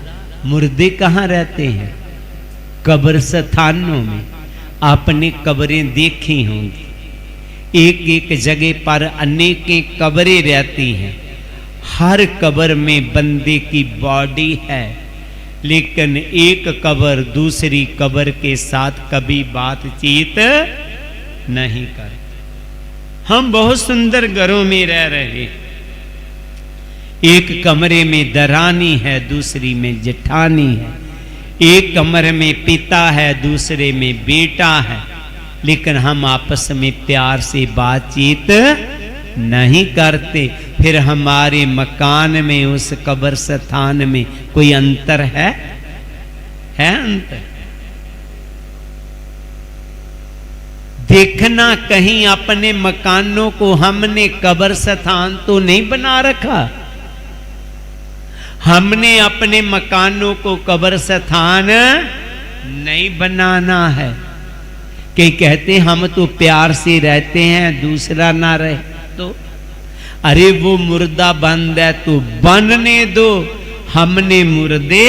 मुर्दे कहाँ रहते हैं? कब्रिस्तानों में। आपने कब्रें देखी होंगी, एक एक जगह पर अनेकें कब्रें रहती हैं। हर कब्र में बंदे की बॉडी है, लेकिन एक कब्र दूसरी कब्र के साथ कभी बातचीत नहीं करती। हम बहुत सुंदर घरों में रह रहे, एक कमरे में दरानी है, दूसरी में जेठानी है, एक कमरे में पिता है, दूसरे में बेटा है, लेकिन हम आपस में प्यार से बातचीत नहीं करते। फिर हमारे मकान में, उस कब्रिस्तान में कोई अंतर है अंतर? देखना कहीं अपने मकानों को हमने कब्रिस्तान तो नहीं बना रखा। हमने अपने मकानों को कब्रिस्तान नहीं बनाना है। कई कहते हम तो प्यार से रहते हैं, दूसरा ना रहे तो, अरे वो मुर्दा बंद है तो बनने दो। हमने मुर्दे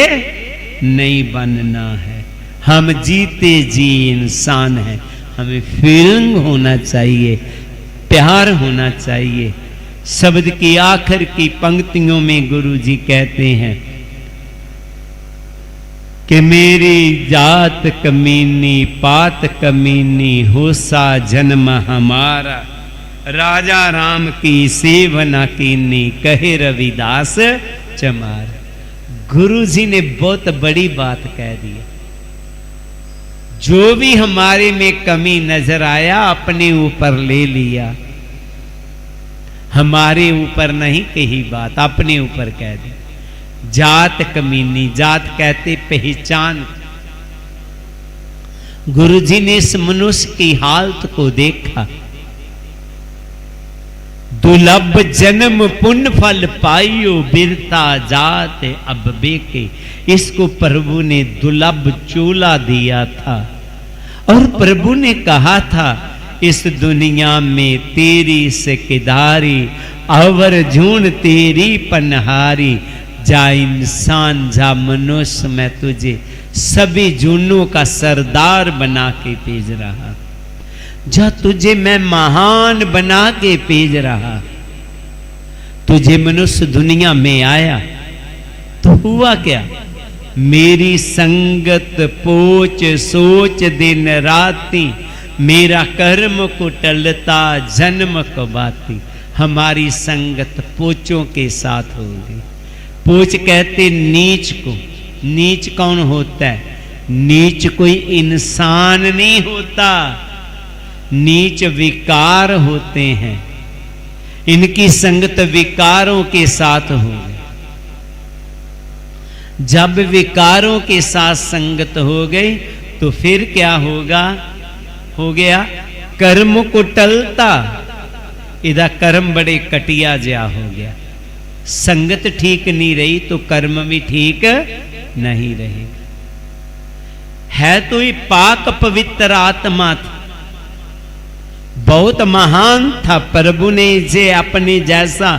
नहीं बनना है, हम जीते जी इंसान हैं। हमें फीलिंग होना चाहिए, प्यार होना चाहिए। शब्द की आखिर की पंक्तियों में गुरु जी कहते हैं कि मेरी जात कमीनी पात कमीनी, होसा जन्म हमारा, राजा राम की सेवना कीनी, कहे रविदास चमार। गुरु जी ने बहुत बड़ी बात कह दी। जो भी हमारे में कमी नजर आया अपने ऊपर ले लिया, हमारे ऊपर नहीं कही बात, अपने ऊपर कह दी। जात कमीनी, जात कहते पहचान। गुरु जी ने इस मनुष्य की हालत को देखा। दुर्लभ जन्म पुण्य फल पाइयो, बिरता जात अब बेके। इसको प्रभु ने दुर्लभ चूल्हा दिया था, और प्रभु ने कहा था इस दुनिया में तेरी सेकेदारी, अवर झून तेरी पनहारी। जा इंसान जा मनुष्य, मैं तुझे सभी जूनों का सरदार बना के भेज रहा। जा तुझे मैं महान बना के भेज रहा, तुझे मनुष्य दुनिया में आया तो हुआ क्या? मेरी संगत पोच सोच दिन राती, मेरा कर्म को टलता जन्म को बाती। हमारी संगत पोचों के साथ होगी। पोच कहते नीच को। नीच कौन होता है? नीच कोई इंसान नहीं होता, नीच विकार होते हैं। इनकी संगत विकारों के साथ होगी। जब विकारों के साथ संगत हो गई तो फिर क्या होगा? हो गया कर्म को टलता। इधर कर्म बड़े कटिया जा हो गया। संगत ठीक नहीं रही तो कर्म भी ठीक नहीं रहेगा। है तो ये पाक पवित्र आत्मा थी, बहुत महान था। प्रभु ने इसे अपने जैसा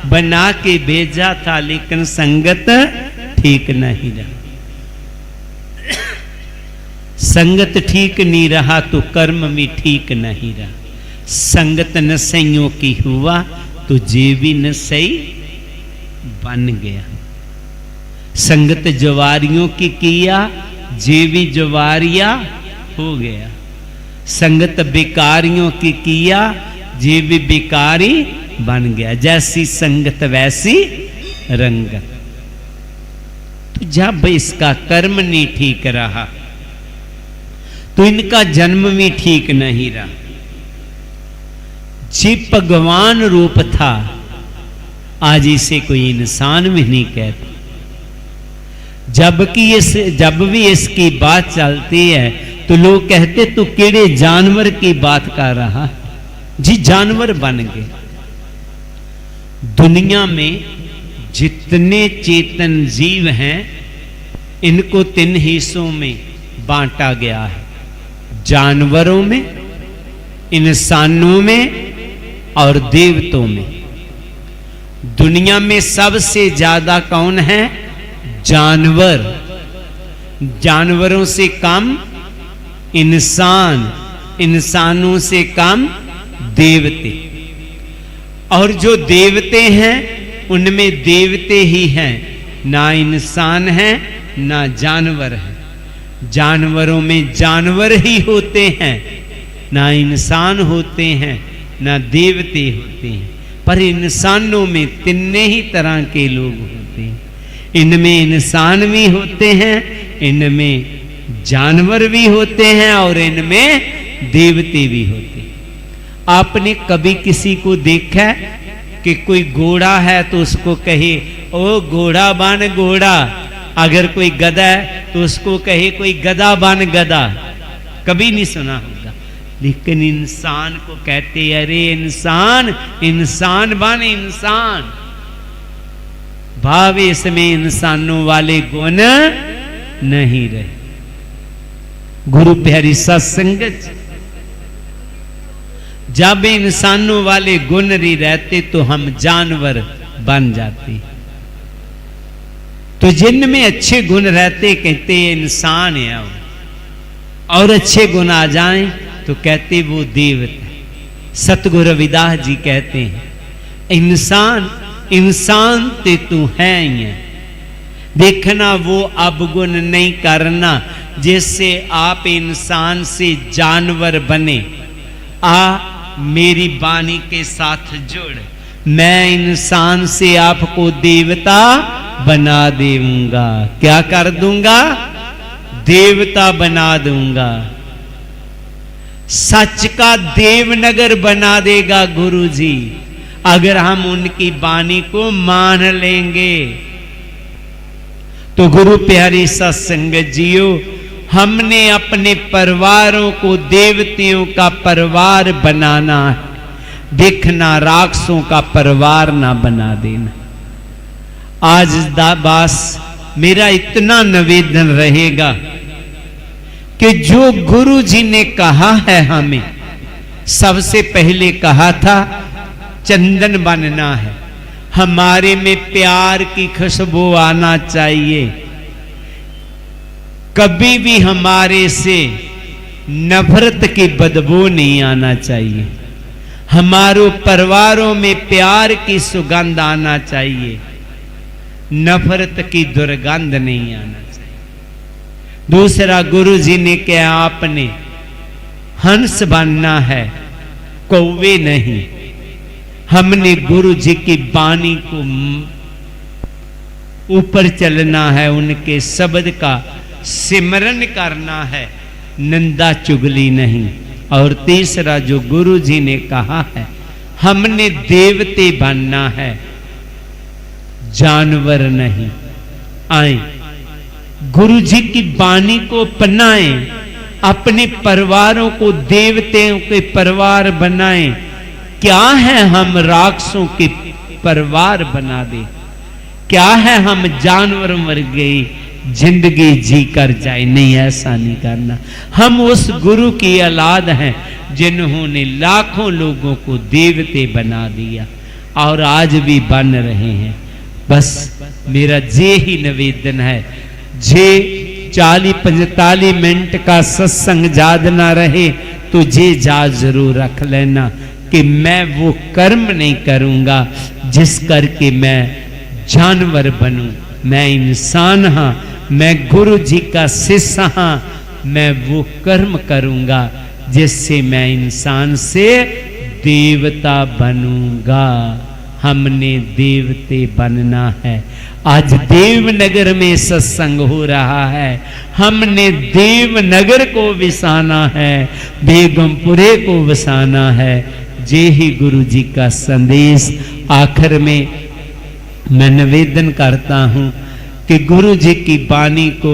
बना के भेजा था, लेकिन संगत ठीक नहीं रहा। संगत ठीक नहीं रहा तो कर्म भी ठीक नहीं रहा। संगत नशइयों की हुआ तो जे भी नशई बन गया। संगत जवारियों की किया, जे भी जवारिया हो गया। संगत बेकारियों की किया, जे भी बेकारी बन गया। जैसी संगत वैसी रंगत। तो जब इसका कर्म नहीं ठीक रहा तो इनका जन्म भी ठीक नहीं रहा। जी भगवान रूप था, आज इसे कोई इंसान भी नहीं कहता। जब भी इसकी बात चलती है तो लोग कहते तू केड़े जानवर की बात कर रहा? जी जानवर बन गए। दुनिया में जितने चेतन जीव हैं इनको 3 हिस्सों में बांटा गया है। जानवरों में, इंसानों में और देवतों में। दुनिया में सबसे ज्यादा कौन है? जानवर। जानवरों से कम इंसान, इंसानों से कम देवते। और जो देवते हैं उनमें देवते ही हैं, ना इंसान है ना जानवर है। जानवरों में जानवर ही होते हैं, ना इंसान होते हैं ना देवते होते हैं। पर इंसानों में 3 ही तरह के लोग होते हैं। इनमें इंसान भी होते हैं, इनमें जानवर भी होते हैं और इनमें देवते भी होते हैं। आपने कभी किसी को देखा कि कोई घोड़ा है तो उसको कहे ओ घोड़ा बन घोड़ा? अगर कोई गधा है तो उसको कहे कोई गधा बन गधा? कभी नहीं सुना होगा। लेकिन इंसान को कहते अरे इंसान, इंसान बन इंसान। भाव इसमें इंसानों वाले गुण नहीं रहे। गुरु प्यारी सत्संगत, जब इंसानों वाले गुण नहीं रहते तो हम जानवर बन जाते। तो जिनमें अच्छे गुण रहते कहते इंसान है, और अच्छे गुण आ जाएं तो कहते वो देवता। सतगुरु रविदास जी कहते हैं इंसान इंसान ते तू है ही है, देखना वो अवगुण नहीं करना, जिससे आप इंसान से जानवर बने। आ मेरी वाणी के साथ जुड़, मैं इंसान से आपको देवता बना दूंगा। क्या कर दूंगा? देवता बना दूंगा। सच का देवनगर बना देगा गुरु जी, अगर हम उनकी वाणी को मान लेंगे। तो गुरु प्यारी सत्संगत जियो, हमने अपने परिवारों को देवतियों का परिवार बनाना है। देखना राक्षसों का परिवार ना बना देना। आज दाबास मेरा इतना निवेदन रहेगा कि जो गुरु जी ने कहा है, हमें सबसे पहले कहा था चंदन बनना है, हमारे में प्यार की खुशबू आना चाहिए। कभी भी हमारे से नफरत की बदबू नहीं आना चाहिए। हमारे परिवारों में प्यार की सुगंध आना चाहिए, नफरत की दुर्गंध नहीं आना चाहिए। दूसरा, गुरु जी ने कहा आपने हंस बनना है, कौवे नहीं। हमने गुरु जी की वाणी को ऊपर चलना है, उनके शब्द का सिमरन करना है, निंदा चुगली नहीं। और तीसरा जो गुरु जी ने कहा है, हमने देवते बनना है, जानवर नहीं। आए गुरु जी की वाणी को अपनाएं, अपने परिवारों को देवताओं के परिवार बनाएं। क्या है हम राक्षसों के परिवार बना दे, क्या है हम जानवर मर गई जिंदगी जी कर जाए, नहीं ऐसा नहीं करना। हम उस गुरु की औलाद हैं जिन्होंने लाखों लोगों को देवते बना दिया और आज भी बन रहे हैं। बस मेरा जे ही निवेदन है, जे 40-45 मिनट का सत्संग याद ना रहे तो जे याद जरूर रख लेना कि मैं वो कर्म नहीं करूंगा जिस करके मैं जानवर बनूं। मैं इंसान हाँ, मैं गुरु जी का शिष्य हाँ, मैं वो कर्म करूंगा जिससे मैं इंसान से देवता बनूंगा। हमने देवते बनना है। आज देवनगर में सत्संग हो रहा है, हमने देवनगर को विसाना है, बेगमपुरे को वसाना है। जे ही गुरु जी का संदेश। आखिर में मैं निवेदन करता हूं कि गुरु जी की वाणी को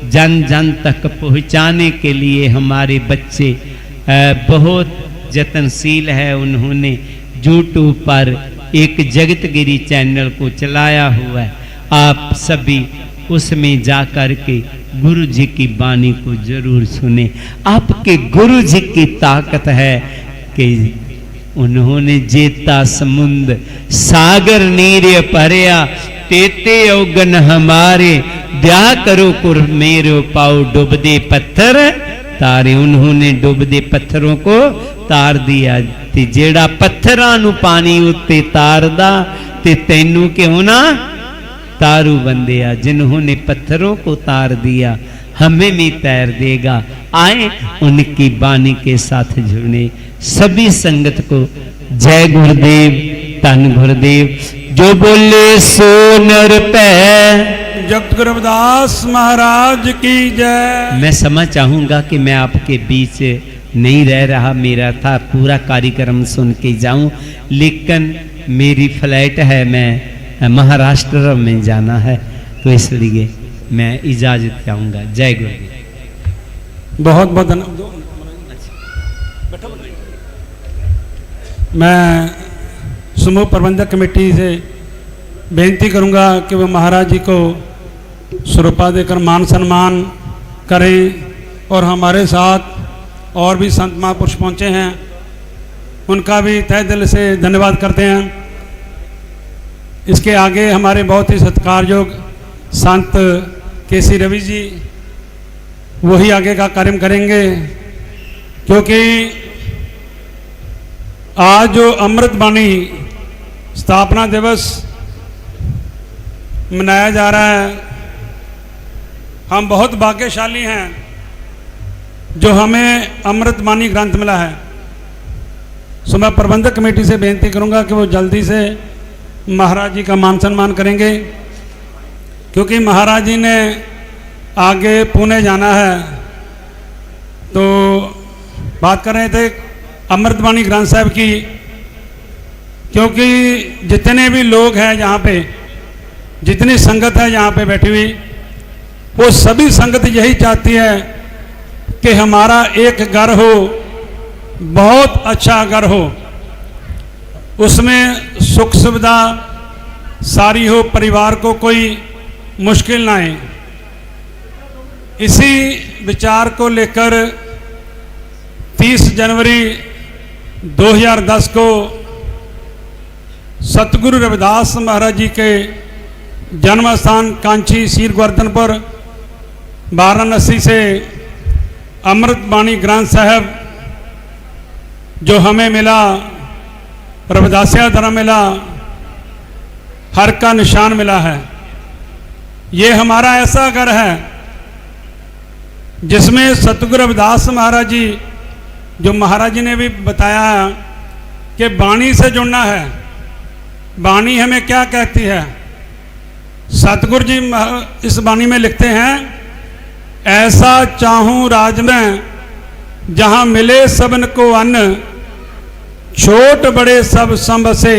जन जन तक पहुंचाने के लिए हमारे बच्चे बहुत यत्नशील है। उन्होंने यूट्यूब पर एक जगतगिरी चैनल को चलाया हुआ है, आप सभी उसमें जाकर के गुरु जी की वाणी को जरूर सुने। आपके गुरु जी की ताकत है कि उन्होंने जेता समुद्र सागर नीर परया, तेते औगन हमारे ब्याह करो कुर मेरो पाओ डुबदे पत्थर तारे। उन्होंने डुबदे पत्थरों को तार दिया। ते जेड़ा पत्थरां नू पानी उत्ते तारदा ते तैनू क्यों ना तारू बंदिया। जिन्होंने पत्थरों को तार दिया हमें भी तैर देगा। आए उनकी वाणी के साथ जुड़ने। सभी संगत को जय गुरुदेव, धन गुरुदेव। जो बोले सो नर पै। जगत गुरु रविदास महाराज की जय। मैं समझ चाहूंगा कि मैं आपके बीच नहीं रह रहा, मेरा था पूरा कार्यक्रम सुन के जाऊं, लेकिन मेरी फ्लाइट है, मैं महाराष्ट्र में जाना है, तो इसलिए मैं इजाजत चाहूंगा। जय गुरुदेव। बहुत बहुत धन्यवाद। मैं समूह प्रबंधक कमेटी से बेनती करूंगा कि वो महाराज जी को स्वरूपा देकर मान सम्मान करें और हमारे साथ और भी संत महापुरुष पहुंचे हैं, उनका भी तहे दिल से धन्यवाद करते हैं। इसके आगे हमारे बहुत ही सत्कारयोग संत केसी रवि जी वही आगे का कार्य करेंगे, क्योंकि आज जो अमृत वाणी स्थापना दिवस मनाया जा रहा है, हम बहुत भाग्यशाली हैं जो हमें अमृत वाणी ग्रंथ मिला है। सो मैं प्रबंधक कमेटी से बेनती करूंगा कि वो जल्दी से महाराज जी का मान सम्मान करेंगे, क्योंकि महाराज जी ने आगे पुणे जाना है। तो बात कर रहे थे अमृतवाणी ग्रंथ साहब की, क्योंकि जितने भी लोग हैं यहाँ पे, जितनी संगत है यहाँ पे बैठी हुई, वो सभी संगत यही चाहती है कि हमारा एक घर हो, बहुत अच्छा घर हो, उसमें सुख सुविधा सारी हो, परिवार को कोई मुश्किल ना आए। इसी विचार को लेकर 30 जनवरी 2010 को सतगुरु रविदास महाराज जी के जन्म स्थान कांची शीर गोवर्धनपुर वाराणसी से अमृतबाणी ग्रंथ साहब जो हमें मिला, रविदासिया धर्म मिला, हर का निशान मिला है। ये हमारा ऐसा घर है जिसमें सतगुरु रविदास महाराज जी, जो महाराज जी ने भी बताया कि वाणी से जुड़ना है। वाणी हमें क्या कहती है? सतगुरु जी इस वाणी में लिखते हैं, ऐसा चाहूं राज में जहां मिले सबन को अन्न, छोट बड़े सब संबसे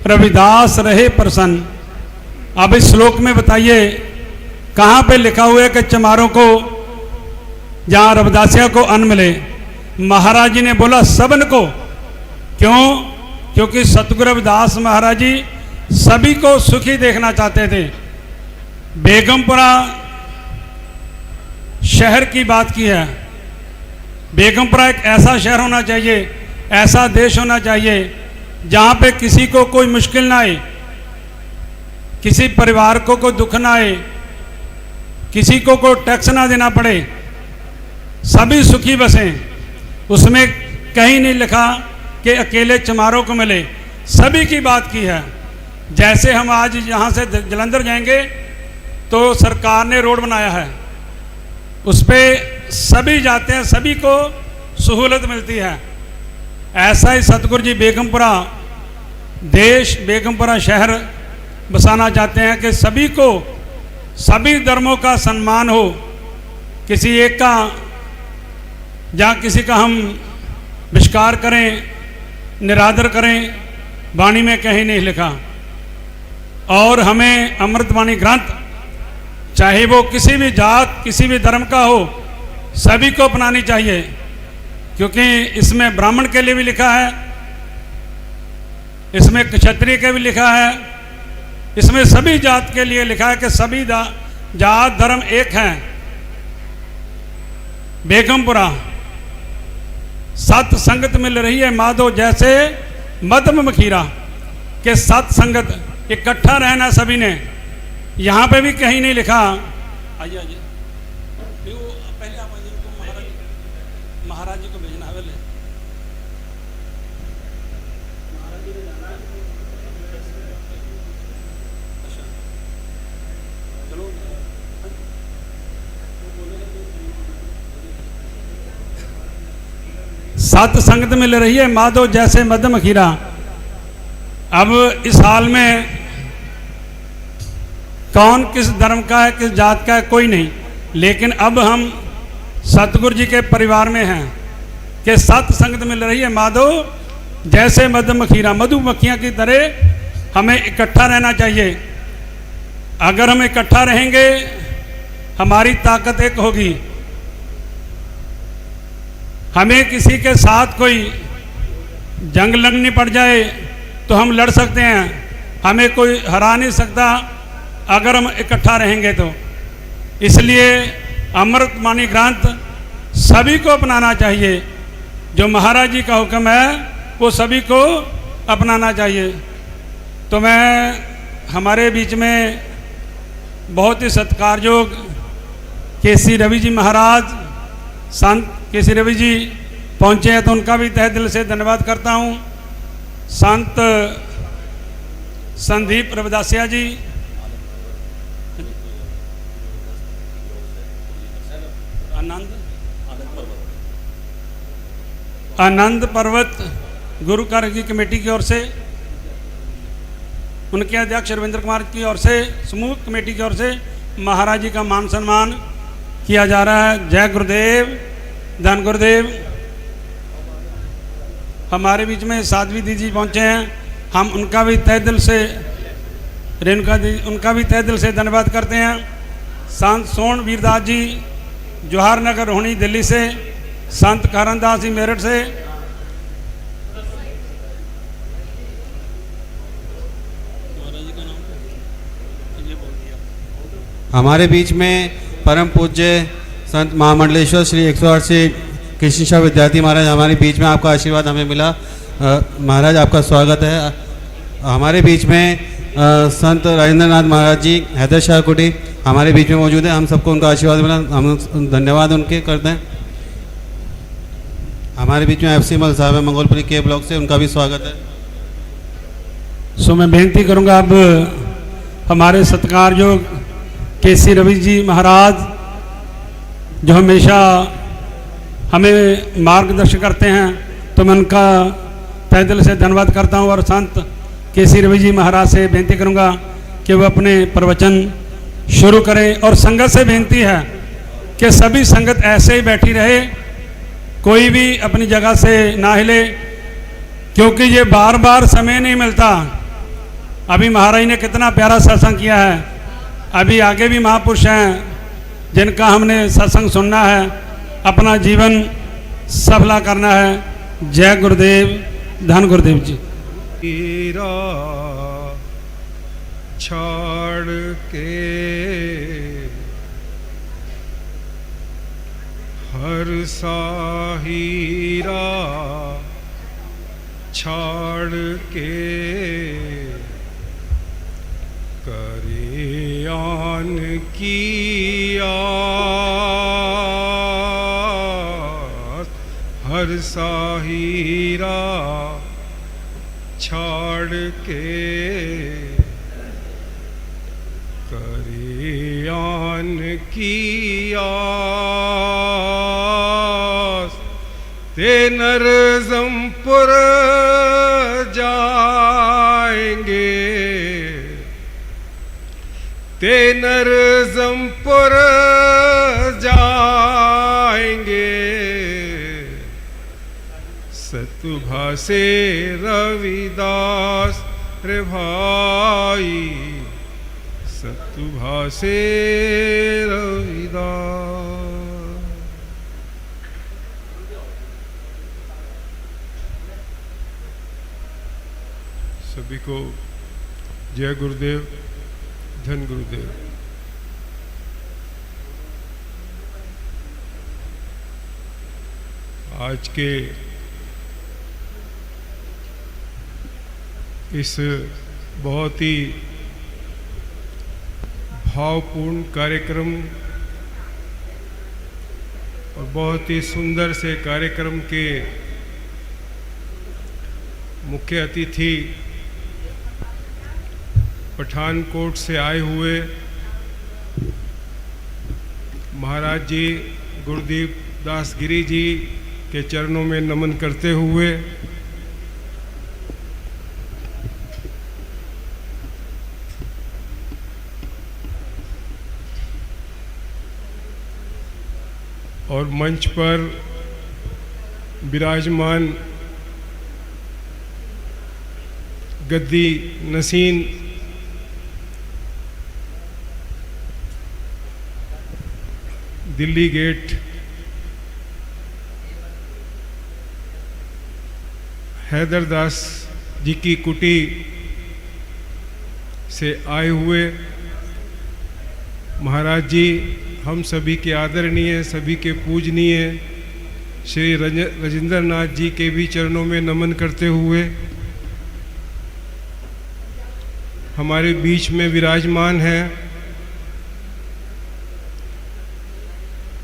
रविदास रहे प्रसन्न। अब इस श्लोक में बताइए कहाँ पे लिखा हुआ है कि चमारों को, जहाँ रविदासिया को अन्न मिले? महाराज जी ने बोला सबन को। क्यों? क्योंकि सतगुरु रविदास महाराज जी सभी को सुखी देखना चाहते थे। बेगमपुरा शहर की बात की है। बेगमपुरा एक ऐसा शहर होना चाहिए, ऐसा देश होना चाहिए जहाँ पे किसी को कोई मुश्किल ना आए, किसी परिवार को कोई दुख ना आए, किसी को कोई टैक्स ना देना पड़े, सभी सुखी बसें। उसमें कहीं नहीं लिखा कि अकेले चमारों को मिले, सभी की बात की है। जैसे हम आज यहाँ से जलंधर जाएंगे तो सरकार ने रोड बनाया है, उस पर सभी जाते हैं, सभी को सहूलत मिलती है। ऐसा ही सतगुरु जी बेगमपुरा देश, बेगमपुरा शहर बसाना चाहते हैं कि सभी को, सभी धर्मों का सम्मान हो। किसी एक का, जहाँ किसी का हम विष्कार करें, निरादर करें, वाणी में कहीं नहीं लिखा। और हमें अमृतवाणी ग्रंथ, चाहे वो किसी भी जात, किसी भी धर्म का हो, सभी को अपनानी चाहिए। क्योंकि इसमें ब्राह्मण के लिए भी लिखा है, इसमें क्षत्रिय के भी लिखा है, इसमें सभी जात के लिए लिखा है कि सभी जात धर्म एक हैं। बेगमपुरा सत संगत मिल रही है माधो जैसे मधम मखीरा, के सत संगत इकट्ठा रहना सभी ने। यहाँ पे भी कहीं नहीं लिखा। आइए आइए, पहले आप महाराज जी को भेजना है। चलो सत संगत मिल रही है माधो जैसे मध्यम खीरा। अब इस हाल में कौन किस धर्म का है, किस जात का है, कोई नहीं। लेकिन अब हम सतगुरु जी के परिवार में हैं कि सत संगत मिल रही है माधो जैसे मध्यम खीरा। मधुमक्खियाँ की तरह हमें इकट्ठा रहना चाहिए। अगर हम इकट्ठा रहेंगे हमारी ताकत एक होगी। हमें किसी के साथ कोई जंग लड़नी पड़ जाए तो हम लड़ सकते हैं, हमें कोई हरा नहीं सकता अगर हम इकट्ठा रहेंगे तो। इसलिए अमृतवाणी ग्रंथ सभी को अपनाना चाहिए। जो महाराज जी का हुक्म है वो सभी को अपनाना चाहिए। तो मैं हमारे बीच में बहुत ही सत्कारयोग केसी रवि जी महाराज, संत केसी रवि जी पहुँचे हैं, तो उनका भी तहे दिल से धन्यवाद करता हूँ। संत संदीप रविदासिया जी, आनंद पर्वत गुरु कार्य की कमेटी की ओर से, उनके अध्यक्ष रविंद्र कुमार की ओर से, समूह कमेटी की ओर से महाराज जी का मान सम्मान किया जा रहा है। जय गुरुदेव, धन गुरुदेव। हमारे बीच में साध्वी दीदी पहुँचे हैं, हम उनका भी तहे दिल से, रेणुका दी, उनका भी तहे दिल से धन्यवाद करते हैं। संत सोन वीरदास जी जवाहर नगर रोहिणी दिल्ली से, संत करनदास जी मेरठ से, हमारे बीच में परम पूज्य संत महामंडलेश्वर श्री 108 से कृष्ण शाह विद्यार्थी महाराज हमारे बीच में, आपका आशीर्वाद हमें मिला। महाराज आपका स्वागत है। हमारे बीच में संत राजेंद्र नाथ महाराज जी हैदर शाह कुटी हमारे बीच में मौजूद है। हम सबको उनका आशीर्वाद मिला, हम धन्यवाद उनके करते हैं। हमारे बीच में FC मल साहब है मंगोलपुरी के ब्लॉक से, उनका भी स्वागत है। सो मैं बेनती करूंगा अब हमारे सत्कारयोग केसी रवि जी महाराज, जो हमेशा हमें मार्गदर्शन करते हैं, तो मैं उनका तहे दिल से धन्यवाद करता हूं। और संत केसी रवि जी महाराज से बेनती करूंगा कि वह अपने प्रवचन शुरू करें। और संगत से बेनती है कि सभी संगत ऐसे ही बैठी रहे, कोई भी अपनी जगह से ना हिले, क्योंकि ये बार बार समय नहीं मिलता। अभी महाराज ने कितना प्यारा सत्संग किया है, अभी आगे भी महापुरुष हैं जिनका हमने सत्संग सुनना है, अपना जीवन सफला करना है। जय गुरुदेव, धन गुरुदेव जी। हीरा छाड़ के हर साहीरा छाड़ के करे आन की आस, हर साहीरा छाड़ के करे आन की आस, ते नरजमपुर जाएंगे, ते नरजमपुर जाएंगे, सतुभा से रविदास रे भाई, सतुभा से रविदास। सभी को जय गुरुदेव, धन गुरुदेव। आज के इस बहुत ही भावपूर्ण कार्यक्रम और बहुत ही सुंदर से कार्यक्रम के मुख्य अतिथि पठानकोट से आए हुए महाराज जी गुरुदीप दास गिरी जी के चरणों में नमन करते हुए और मंच पर विराजमान गद्दी नसीन दिल्ली गेट हैदरदास जी की कुटी से आए हुए महाराज जी, हम सभी के आदरणीय, सभी के पूजनीय श्री राजेंद्र नाथ जी के भी चरणों में नमन करते हुए हमारे बीच में विराजमान हैं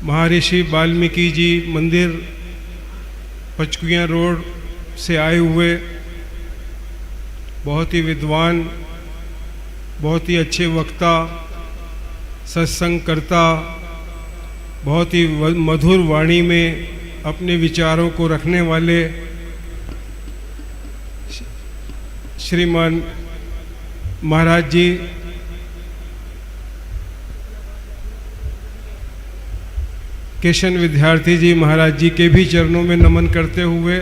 महर्षि वाल्मीकि जी मंदिर पचकुया रोड से आए हुए बहुत ही विद्वान, बहुत ही अच्छे वक्ता, सत्संगकर्ता, बहुत ही मधुर वाणी में अपने विचारों को रखने वाले श्रीमान महाराज जी, किशन विद्यार्थी जी महाराज जी के भी चरणों में नमन करते हुए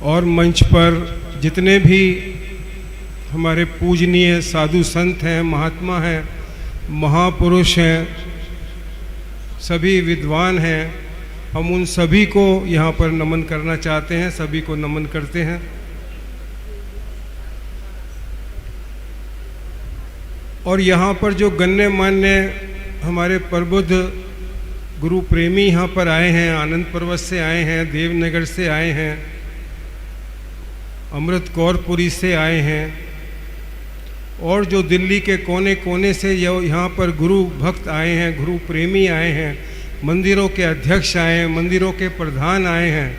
और मंच पर जितने भी हमारे पूजनीय साधु संत हैं, महात्मा हैं, महापुरुष हैं, सभी विद्वान हैं, हम उन सभी को यहाँ पर नमन करना चाहते हैं, सभी को नमन करते हैं। और यहाँ पर जो गण्यमान्य हमारे प्रबुद्ध गुरु प्रेमी यहाँ पर आए हैं, आनंद पर्वत से आए हैं, देवनगर से आए हैं, अमृत कौरपुरी से आए हैं, और जो दिल्ली के कोने कोने से यहाँ पर गुरु भक्त आए हैं, गुरु प्रेमी आए हैं, मंदिरों के अध्यक्ष आए हैं, मंदिरों के प्रधान आए हैं,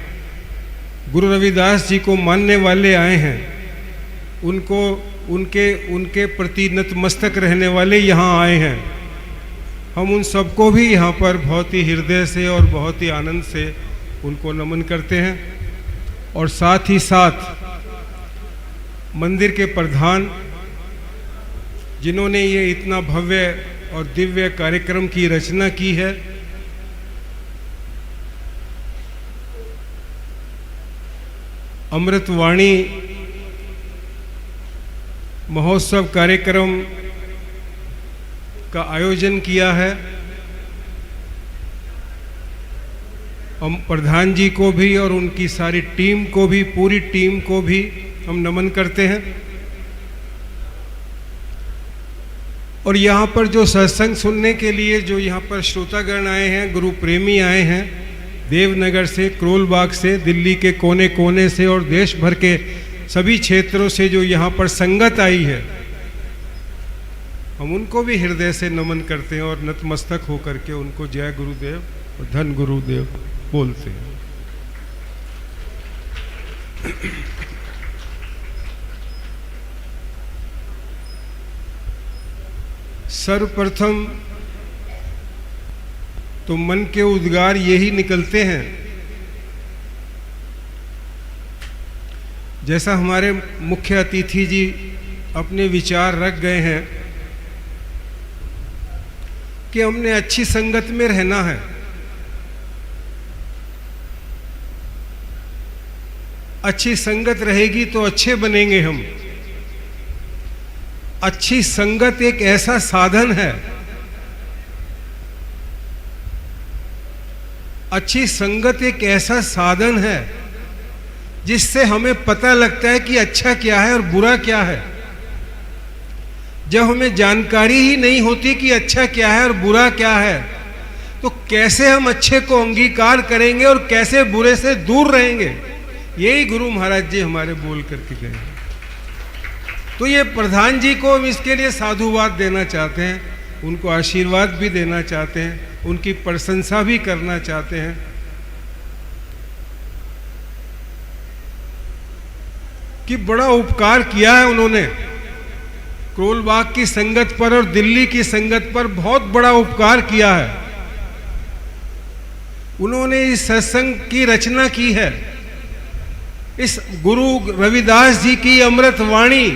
गुरु रविदास जी को मानने वाले आए हैं, उनको उनके प्रति नतमस्तक रहने वाले यहाँ आए हैं। हम उन सबको भी यहाँ पर बहुत ही हृदय से और बहुत ही आनंद से उनको नमन करते हैं। और साथ ही साथ मंदिर के प्रधान जिन्होंने ये इतना भव्य और दिव्य कार्यक्रम की रचना की है, अमृतवाणी महोत्सव कार्यक्रम का आयोजन किया है, हम प्रधान जी को भी और उनकी सारी टीम को भी, पूरी टीम को भी हम नमन करते हैं। और यहाँ पर जो सत्संग सुनने के लिए जो यहाँ पर श्रोतागण आए हैं, गुरु प्रेमी आए हैं, देवनगर से, करोलबाग से, दिल्ली के कोने कोने से और देश भर के सभी क्षेत्रों से जो यहाँ पर संगत आई है, हम उनको भी हृदय से नमन करते हैं और नतमस्तक होकर के उनको जय गुरुदेव और धन गुरुदेव बोलते हैं। सर्वप्रथम तो मन के उद्गार यही निकलते हैं, जैसा हमारे मुख्य अतिथि जी अपने विचार रख गए हैं कि हमने अच्छी संगत में रहना है। अच्छी संगत रहेगी तो अच्छे बनेंगे हम। अच्छी संगत एक ऐसा साधन है, अच्छी संगत एक ऐसा साधन है जिससे हमें पता लगता है कि अच्छा क्या है और बुरा क्या है। जब हमें जानकारी ही नहीं होती कि अच्छा क्या है और बुरा क्या है, तो कैसे हम अच्छे को अंगीकार करेंगे और कैसे बुरे से दूर रहेंगे। यही गुरु महाराज जी हमारे बोल करके गए। तो ये प्रधान जी को हम इसके लिए साधुवाद देना चाहते हैं, उनको आशीर्वाद भी देना चाहते हैं, उनकी प्रशंसा भी करना चाहते हैं। कि बड़ा उपकार किया है उन्होंने, करोलबाग की संगत पर और दिल्ली की संगत पर बहुत बड़ा उपकार किया है। उन्होंने इस सत्संग की रचना की है। इस गुरु रविदास जी की अमृत वाणी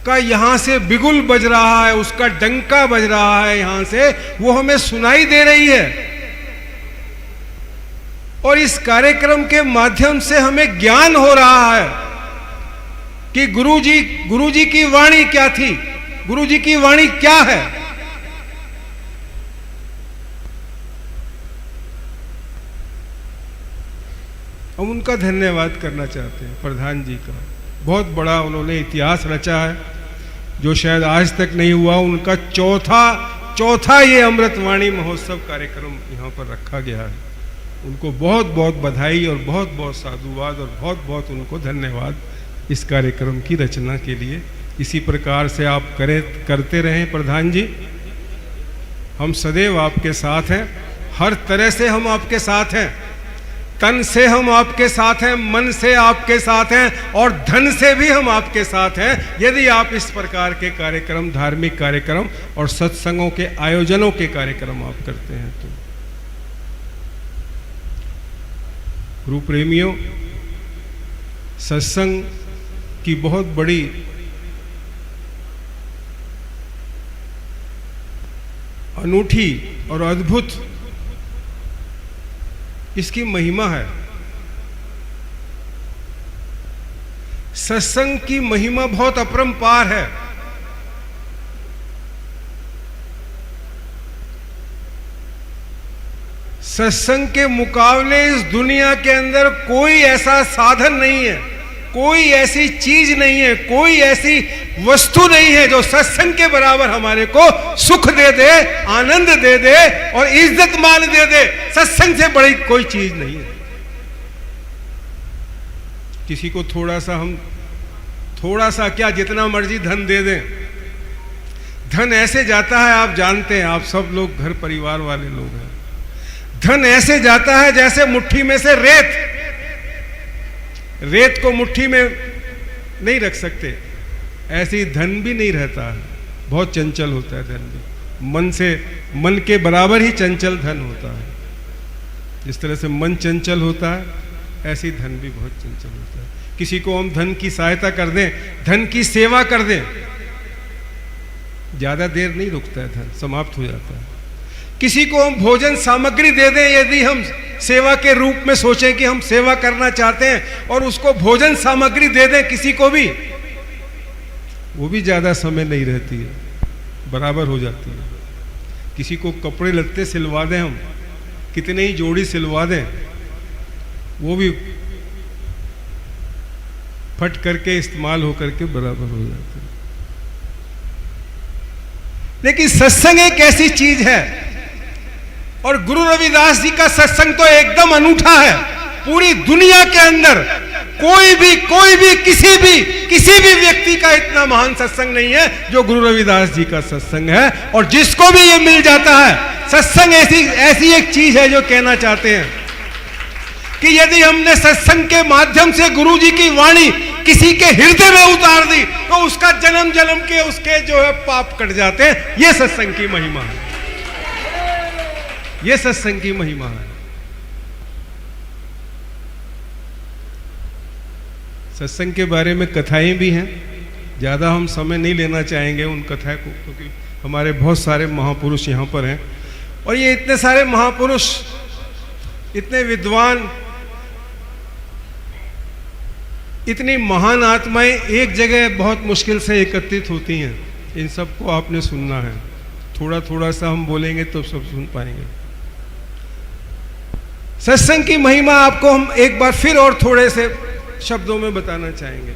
का यहां से बिगुल बज रहा है, उसका डंका बज रहा है यहां से, वो हमें सुनाई दे रही है। और इस कार्यक्रम के माध्यम से हमें ज्ञान हो रहा है कि गुरु जी की वाणी क्या थी, गुरु जी की वाणी क्या है। हम उनका धन्यवाद करना चाहते हैं, प्रधान जी का। बहुत बड़ा उन्होंने इतिहास रचा है जो शायद आज तक नहीं हुआ। उनका चौथा ये अमृतवाणी महोत्सव कार्यक्रम यहाँ पर रखा गया है। उनको बहुत बहुत बधाई और बहुत बहुत साधुवाद और बहुत बहुत उनको धन्यवाद इस कार्यक्रम की रचना के लिए। इसी प्रकार से आप करते रहें प्रधान जी। हम सदैव आपके साथ हैं, हर तरह से हम आपके साथ हैं। तन से हम आपके साथ हैं, मन से आपके साथ हैं और धन से भी हम आपके साथ हैं। यदि आप इस प्रकार के कार्यक्रम, धार्मिक कार्यक्रम और सत्संगों के आयोजनों के कार्यक्रम आप करते हैं तो। गुरु प्रेमियों, सत्संग की बहुत बड़ी अनूठी और अद्भुत इसकी महिमा है। सत्संग की महिमा बहुत अपरंपार है। सत्संग के मुकाबले इस दुनिया के अंदर कोई ऐसा साधन नहीं है, कोई ऐसी चीज नहीं है, कोई ऐसी वस्तु नहीं है जो सत्संग के बराबर हमारे को सुख दे दे, आनंद दे दे और इज्जत मान दे दे। सत्संग से बड़ी कोई चीज नहीं है। किसी को थोड़ा सा क्या, जितना मर्जी धन दे दें, धन ऐसे जाता है, आप जानते हैं, आप सब लोग घर परिवार वाले लोग हैं, धन ऐसे जाता है जैसे मुट्ठी में से रेत को मुट्ठी में नहीं रख सकते, ऐसे ही धन भी नहीं रहता है, बहुत चंचल होता है धन भी, मन के बराबर ही चंचल धन होता है। जिस तरह से मन चंचल होता है, ऐसे ही धन भी बहुत चंचल होता है। किसी को हम धन की सहायता कर दें, धन की सेवा कर दें, ज्यादा देर नहीं रुकता है, धन समाप्त हो जाता है। किसी को हम भोजन सामग्री दे दें, यदि हम सेवा के रूप में सोचें कि हम सेवा करना चाहते हैं और उसको भोजन सामग्री दे दें किसी को भी, वो भी ज्यादा समय नहीं रहती है, बराबर हो जाती है। किसी को कपड़े लत्ते सिलवा दें, हम कितने ही जोड़ी सिलवा दें, वो भी फट करके इस्तेमाल होकर के बराबर हो जाते हैं। लेकिन सत्संग एक ऐसी चीज है, और गुरु रविदास जी का सत्संग तो एकदम अनूठा है। पूरी दुनिया के अंदर कोई भी किसी भी व्यक्ति का इतना महान सत्संग नहीं है जो गुरु रविदास जी का सत्संग है। और जिसको भी ये मिल जाता है, सत्संग ऐसी एक चीज है जो कहना चाहते हैं कि यदि हमने सत्संग के माध्यम से गुरु जी की वाणी किसी के हृदय में उतार दी तो उसका जन्म जन्म के उसके जो है पाप कट जाते हैं। ये सत्संग की महिमा है, ये सत्संग की महिमा है। सत्संग के बारे में कथाएं भी हैं, ज़्यादा हम समय नहीं लेना चाहेंगे उन कथा को, क्योंकि हमारे बहुत सारे महापुरुष यहाँ पर हैं और ये इतने सारे महापुरुष, इतने विद्वान, इतनी महान आत्माएं एक जगह बहुत मुश्किल से एकत्रित होती हैं। इन सबको आपने सुनना है, थोड़ा थोड़ा सा हम बोलेंगे तो सब सुन पाएंगे। सत्संग की महिमा आपको हम एक बार फिर और थोड़े से शब्दों में बताना चाहेंगे।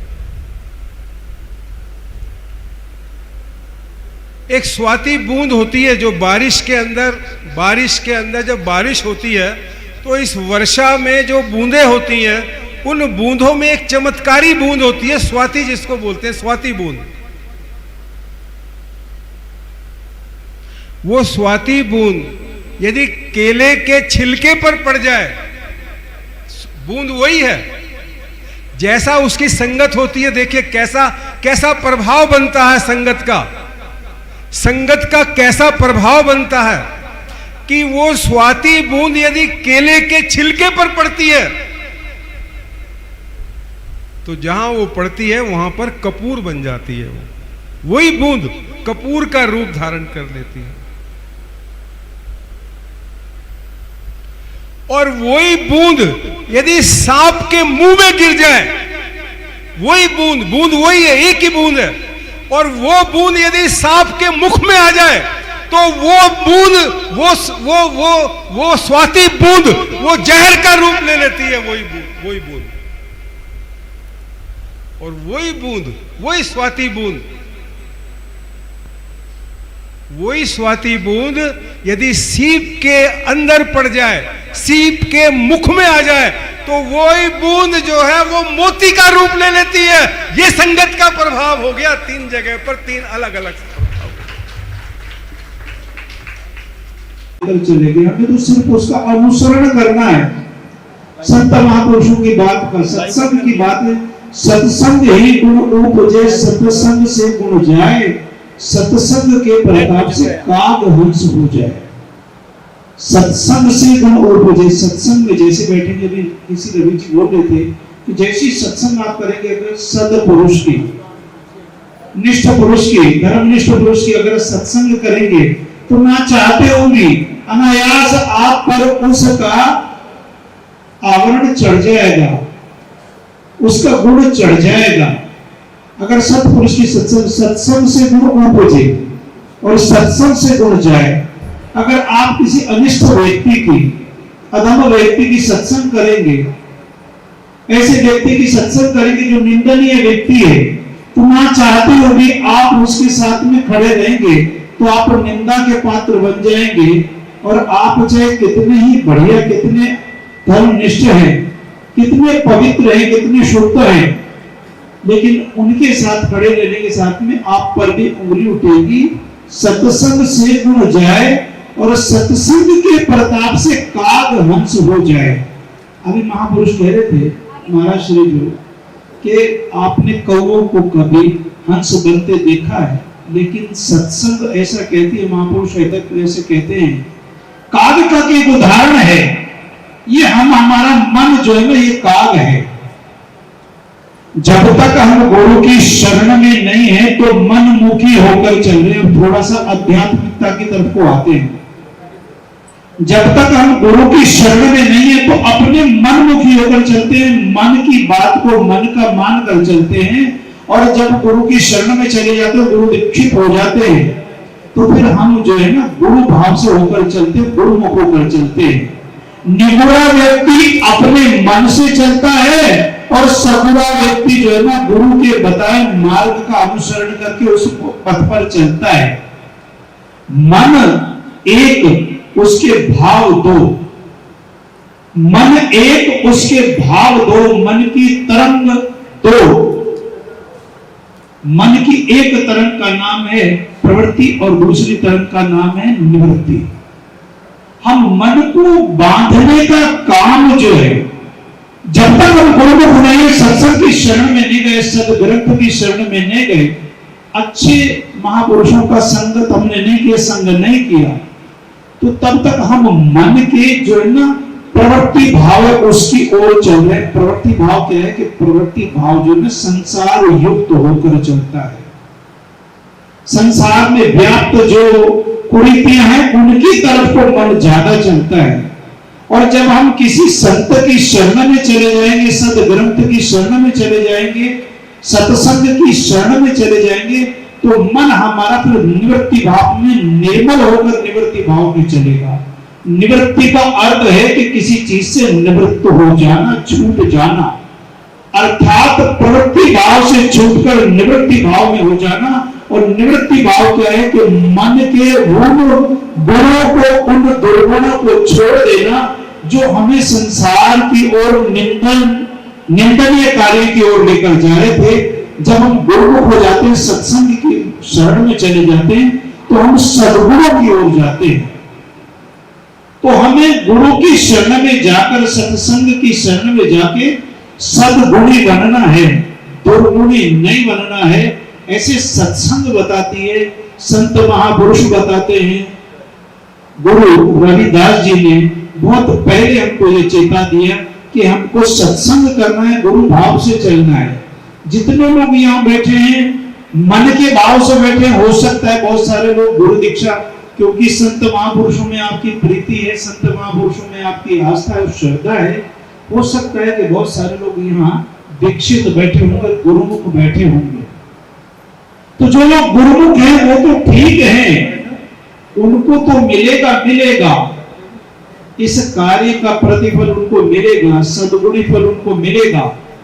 एक स्वाति बूंद होती है जो बारिश के अंदर जब बारिश होती है तो इस वर्षा में जो बूंदें होती हैं, उन बूंदों में एक चमत्कारी बूंद होती है, स्वाति जिसको बोलते हैं, स्वाति बूंद। वो स्वाति बूंद यदि केले के छिलके पर पड़ जाए, बूंद वही है, जैसा उसकी संगत होती है, देखिए कैसा प्रभाव बनता है संगत का कैसा प्रभाव बनता है कि वो स्वाति बूंद यदि केले के छिलके पर पड़ती है तो जहां वो पड़ती है वहां पर कपूर बन जाती है। वही बूंद कपूर का रूप धारण कर लेती है। और वही बूंद यदि सांप के मुंह में गिर जाए, वही बूंद वही है, एक ही बूंद है, और वो बूंद यदि सांप के मुख में आ जाए तो वो बूंद वो स्वाति बूंद वो जहर का रूप ले लेती है। वही बूंद और वही स्वाति बूंद यदि सीप के अंदर पड़ जाए, सीप के मुख में आ जाए तो वही बूंद जो है वो मोती का रूप ले लेती है। ये संगत का प्रभाव हो गया। 3 जगह पर 3 अलग अलग चले गए। हमें तो सिर्फ उसका अनुसरण करना है। संत महापुरुषों की बात का, सत्संग की बात है। सत्संग ही गुण उपजे, सत्संग से गुण जाए, सत्संग के प्रताप से काग हंस हो जाए। सत्संग से गुण उपजे, सत्संग में जैसे बैठेंगे, अभी किसी रवि जी बोल रहे थे कि जैसी सत्संग आप करेंगे अगर सदपुरुष की, निष्ठ पुरुष की, धर्मनिष्ठ पुरुष की अगर सत्संग करेंगे तो ना चाहते हो भी अनायास आप पर उसका आवरण चढ़ जाएगा, उसका गुण चढ़ जाएगा। अगर सत्पुरुष की सत्संग से गुण उपजे और सत्संग से गुण जाए। अगर आप किसी अनिष्ट व्यक्ति की, अधम व्यक्ति की सत्संग करेंगे, ऐसे व्यक्ति की सत्संग करेंगे जो निंदनीय व्यक्ति है, तो ना चाहते हो भी आप उसके साथ में खड़े रहेंगे तो आप निंदा के पात्र बन जाएंगे। और आप चाहे कितने ही बढ़िया, कितने धर्मनिष्ठ हैं, कितने पवित्र हैं, कितने शुद्ध हैं, लेकिन उनके साथ खड़े रहने के साथ में आप पर भी उंगली उठेगी। सत्संग से गुण जाए और सत्संग के प्रताप से काग हंस हो जाए। अभी महापुरुष कह रहे थे महाराज श्री जो कि आपने कौओं को कभी हंस बनते देखा है, लेकिन सत्संग ऐसा कहती है, महापुरुष ऐसे कहते हैं, काग का एक उदाहरण है ये हमारा मन जो है ना ये काग है। जब तक हम गुरु की शरण में नहीं है तो मनमुखी होकर चल रहे हैं। थोड़ा सा आध्यात्मिकता की तरफ को आते हैं। जब तक हम गुरु की शरण में नहीं है तो अपने मनमुखी होकर चलते हैं, मन की बात को मन का मान कर चलते हैं। और जब गुरु की शरण में चले जाते हैं, गुरु दीक्षित हो जाते हैं, तो फिर हम जो है ना गुरु भाव से होकर चलते, गुरुमुख होकर चलते हैं। निगुड़ा व्यक्ति अपने मन से चलता है और सगुड़ा व्यक्ति जो है ना गुरु के बताए मार्ग का अनुसरण करके उस पथ पर चलता है। मन एक उसके भाव दो, मन एक उसके भाव दो, मन की तरंग दो। मन की एक तरंग का नाम है प्रवृत्ति और दूसरी तरंग का नाम है निवृत्ति। हम मन को बांधने का काम जो है, जब तक हम गुरुमुख नहीं, सत्संग की शरण में नहीं गए, सदग्रंथ की शरण में नहीं गए, अच्छे महापुरुषों का संगत हमने नहीं किया, संग नहीं किया, तो तब तक हम मन के जो है ना प्रवृत्ति भाव है उसकी ओर चल रहे हैं। प्रवृत्ति भाव क्या है कि प्रवृत्ति भाव जो है संसार युक्त होकर चलता है। संसार में व्याप्त जो कुरीतियां हैं उनकी तरफ को मन ज्यादा चलता है। और जब हम किसी संत की शरण में चले जाएंगे, सदग्रंथ की शरण में चले जाएंगे, सत्संग की शरण में चले जाएंगे, तो मन हमारा फिर निवृत्ति भाव में निर्मल होकर निवृत्ति भाव में चलेगा। निवृत्ति का अर्थ है कि किसी चीज से निवृत्त हो जाना, छूट जाना, अर्थात प्रवृत्ति भाव से छूटकर निवृत्ति भाव में हो जाना। और निवृत्ति भाव क्या है कि मन के उन गुणों को, उन दुर्गुणों को छोड़ देना जो हमें संसार की ओर निंदनीय कार्य की ओर लेकर जा रहे थे। जब हम गुरुमुख हो जाते हैं, सत्संग की शरण में चले जाते हैं, तो हम सद्गुणों की ओर जाते हैं। तो हमें गुरु की शरण में जाकर, सत्संग की शरण में जाके सद्गुणी बनना है, दुर्गुणी नहीं बनना है। ऐसे सत्संग बताती है, संत महापुरुष बताते हैं। गुरु रविदास जी ने बहुत पहले हमको ये चेता दिया कि हमको सत्संग करना है, गुरु भाव से चलना है। जितने लोग यहाँ बैठे हैं मन के भाव से बैठे, हो सकता है बहुत सारे लोग गुरु दीक्षा, क्योंकि संत महापुरुषों में आपकी प्रीति है, संत महापुरुषों में आपकी आस्था है, श्रद्धा है, हो सकता है कि बहुत सारे लोग यहाँ दीक्षित बैठे होंगे, गुरुमुख बैठे होंगे। तो जो लोग गुरुमुख हैं वो तो ठीक हैं, उनको तो मिलेगा, इस कार्य का प्रतिफल उनको मिलेगा, सद्गुणी फल उनको मिलेगा।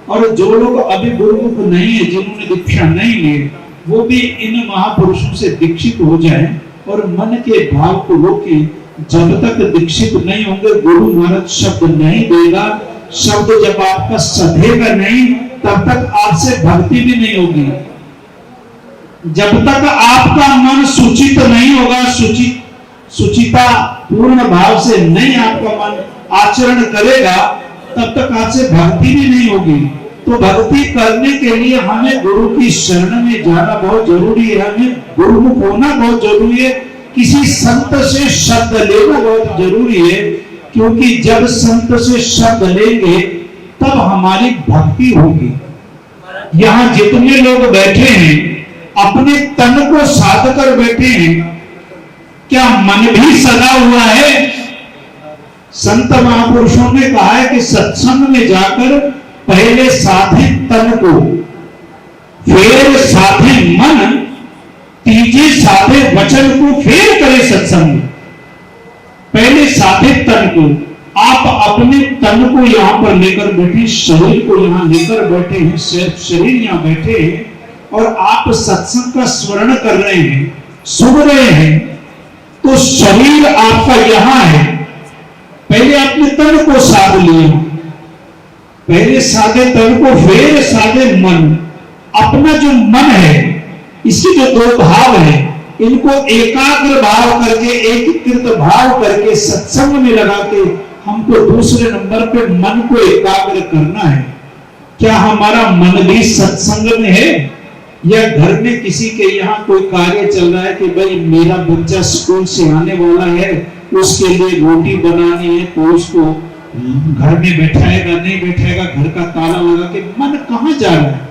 और जो लोग अभी गुरुमुख नहीं है, जिन्होंने दीक्षा नहीं ली, वो भी इन महापुरुषों से दीक्षित हो जाए और मन के भाव को रोके। जब तक दीक्षित नहीं होंगे, गुरु महाराज शब्द नहीं देगा, शब्द जब आपका सधेगा नहीं, तब तक आपसे भक्ति भी नहीं होगी। जब तक आपका मन सुचित नहीं होगा, सुचिता पूर्ण भाव से नहीं आपका मन आचरण करेगा, तब तक आपसे भक्ति भी नहीं होगी। तो भक्ति करने के लिए हमें गुरु की शरण में जाना बहुत जरूरी है, हमें गुरुमुख होना बहुत जरूरी है, किसी संत से शब्द लेना बहुत जरूरी है। क्योंकि जब संत से शब्द लेंगे तब हमारी भक्ति होगी। यहाँ जितने लोग बैठे हैं अपने तन को साध कर बैठे हैं, क्या मन भी सदा हुआ है? संत महापुरुषों ने कहा है कि सत्संग में जाकर पहले साधे तन को, फिर साधे मन, तीजे साधे वचन को, फिर करे सत्संग। पहले साधे तन को। आप अपने तन को यहां पर लेकर बैठे, शरीर को यहां लेकर बैठे हैं, शरीर यहां बैठे हैं और आप सत्संग का स्मरण कर रहे हैं, सुन रहे हैं, तो शरीर आपका यहां है। पहले अपने तन को साध लिया, पहले साधे तन को, फिर साधे मन, अपना जो मन है, इसके जो दो भाव है, इनको एकाग्र भाव करके, एकीकृत भाव करके सत्संग में लगा के हमको दूसरे नंबर पे मन को एकाग्र करना है। क्या हमारा मन भी सत्संग में है, या घर में किसी के यहाँ कोई कार्य चल रहा है कि भाई मेरा बच्चा स्कूल से आने वाला है, उसके लिए रोटी बनानी है, तो उसको घर में बैठाएगा नहीं बैठाएगा, घर का ताला लगा के, मन कहाँ जा रहा है?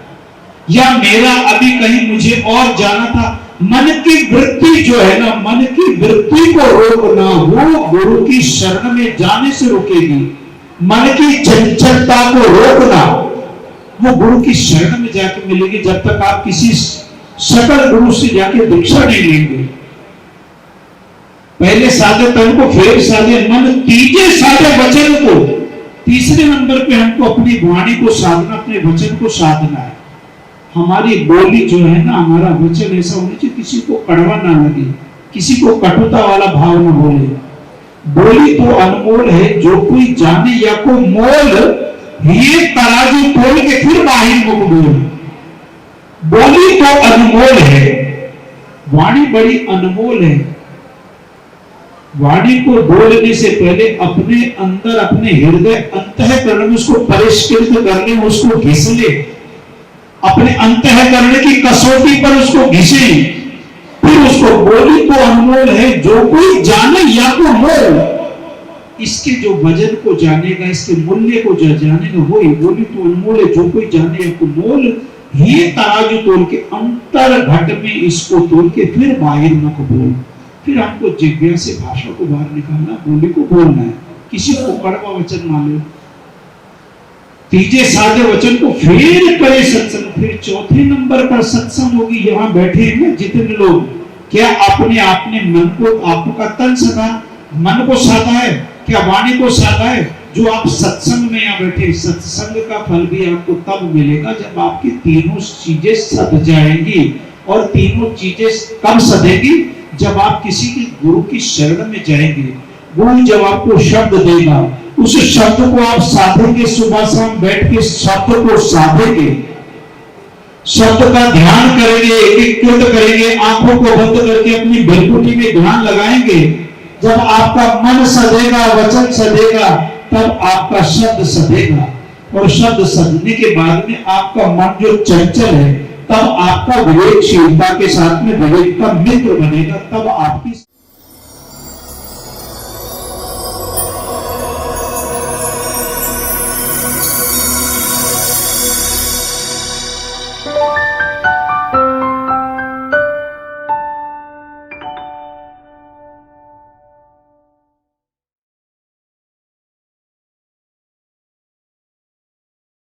या मेरा अभी कहीं मुझे और जाना था, मन की वृत्ति जो है ना, मन की वृत्ति को रोकना, वो गुरु की शरण में जाने से रुकेगी। मन की चंचलता को रोकना, वो गुरु की शरण में जाके मिलेगी, जब तक आप किसी सकल गुरु से जाके दीक्षा नहीं लेंगे। पहले साधे तन को, फिर साधे मन, तीजे साधे वचन को, तीसरे नंबर पे हमको अपनी वाणी को साधना, अपने वचन को साधना है। हमारी बोली जो है ना, हमारा वचन ऐसा होना चाहिए किसी को कड़वा ना लगे, किसी को कटुता वाला भाव न बोले। बोली तो अनमोल है, जो कोई जाने या को मोल, ये तराजू तोल के फिर बाहिर मुख बोल। बोली तो अनमोल है, वाणी बड़ी अनमोल है। वाणी को बोलने से पहले अपने अंदर, अपने हृदय अंतःकरण में उसको परिष्कृत कर ले, उसको घिस ले, अपने अंतःकरण की कसौटी पर उसको घिसे, फिर उसको बोली तो अनमोल है, जो कोई जाने या को मोल। इसके जो वजन को जानेगा, इसके मूल्य को जो जानेगा, वही बोली तो अनमोल है, जो कोई जाने या को मोल। ये तराजू तोल के, अंतर घट में इसको तोल के फिर बाहिर मुख बोल। फिर हमको जिज्ञा से भाषा को बाहर निकालना, बोली को बोलना है, किसी को कड़वा वचन माने, तीजे साधे वचन को फिर करे सत्संग। फिर चौथे नंबर पर सत्संग होगी। यहाँ बैठे हैं जितने लोग, क्या अपने आप ने मन को, आपका तन सदा मन को साधा है, क्या वाणी को साधा है? जो आप सत्संग में यहाँ बैठे, सत्संग का फल भी आपको तब मिलेगा जब आपकी तीनों चीजें सध जाएंगी। और तीनों चीजें कब सधेगी? जब आप किसी के गुरु की शरण में जाएंगे। गुरु जब आपको शब्द देगा, उस शब्द को आप साधेंगे, सुबह शाम बैठ के शब्द को साधेंगे, शब्द का ध्यान करेंगे, एकीकृत करेंगे, आंखों को बंद करके अपनी भ्रकुटी में ध्यान लगाएंगे। जब आपका मन सधेगा, वचन सधेगा, तब आपका शब्द सधेगा। और शब्द सधने के बाद में आपका मन जो चंचल है, तब आपका विवेकशीलता के साथ में विवेक का मित्र बनेगा। तब आपकी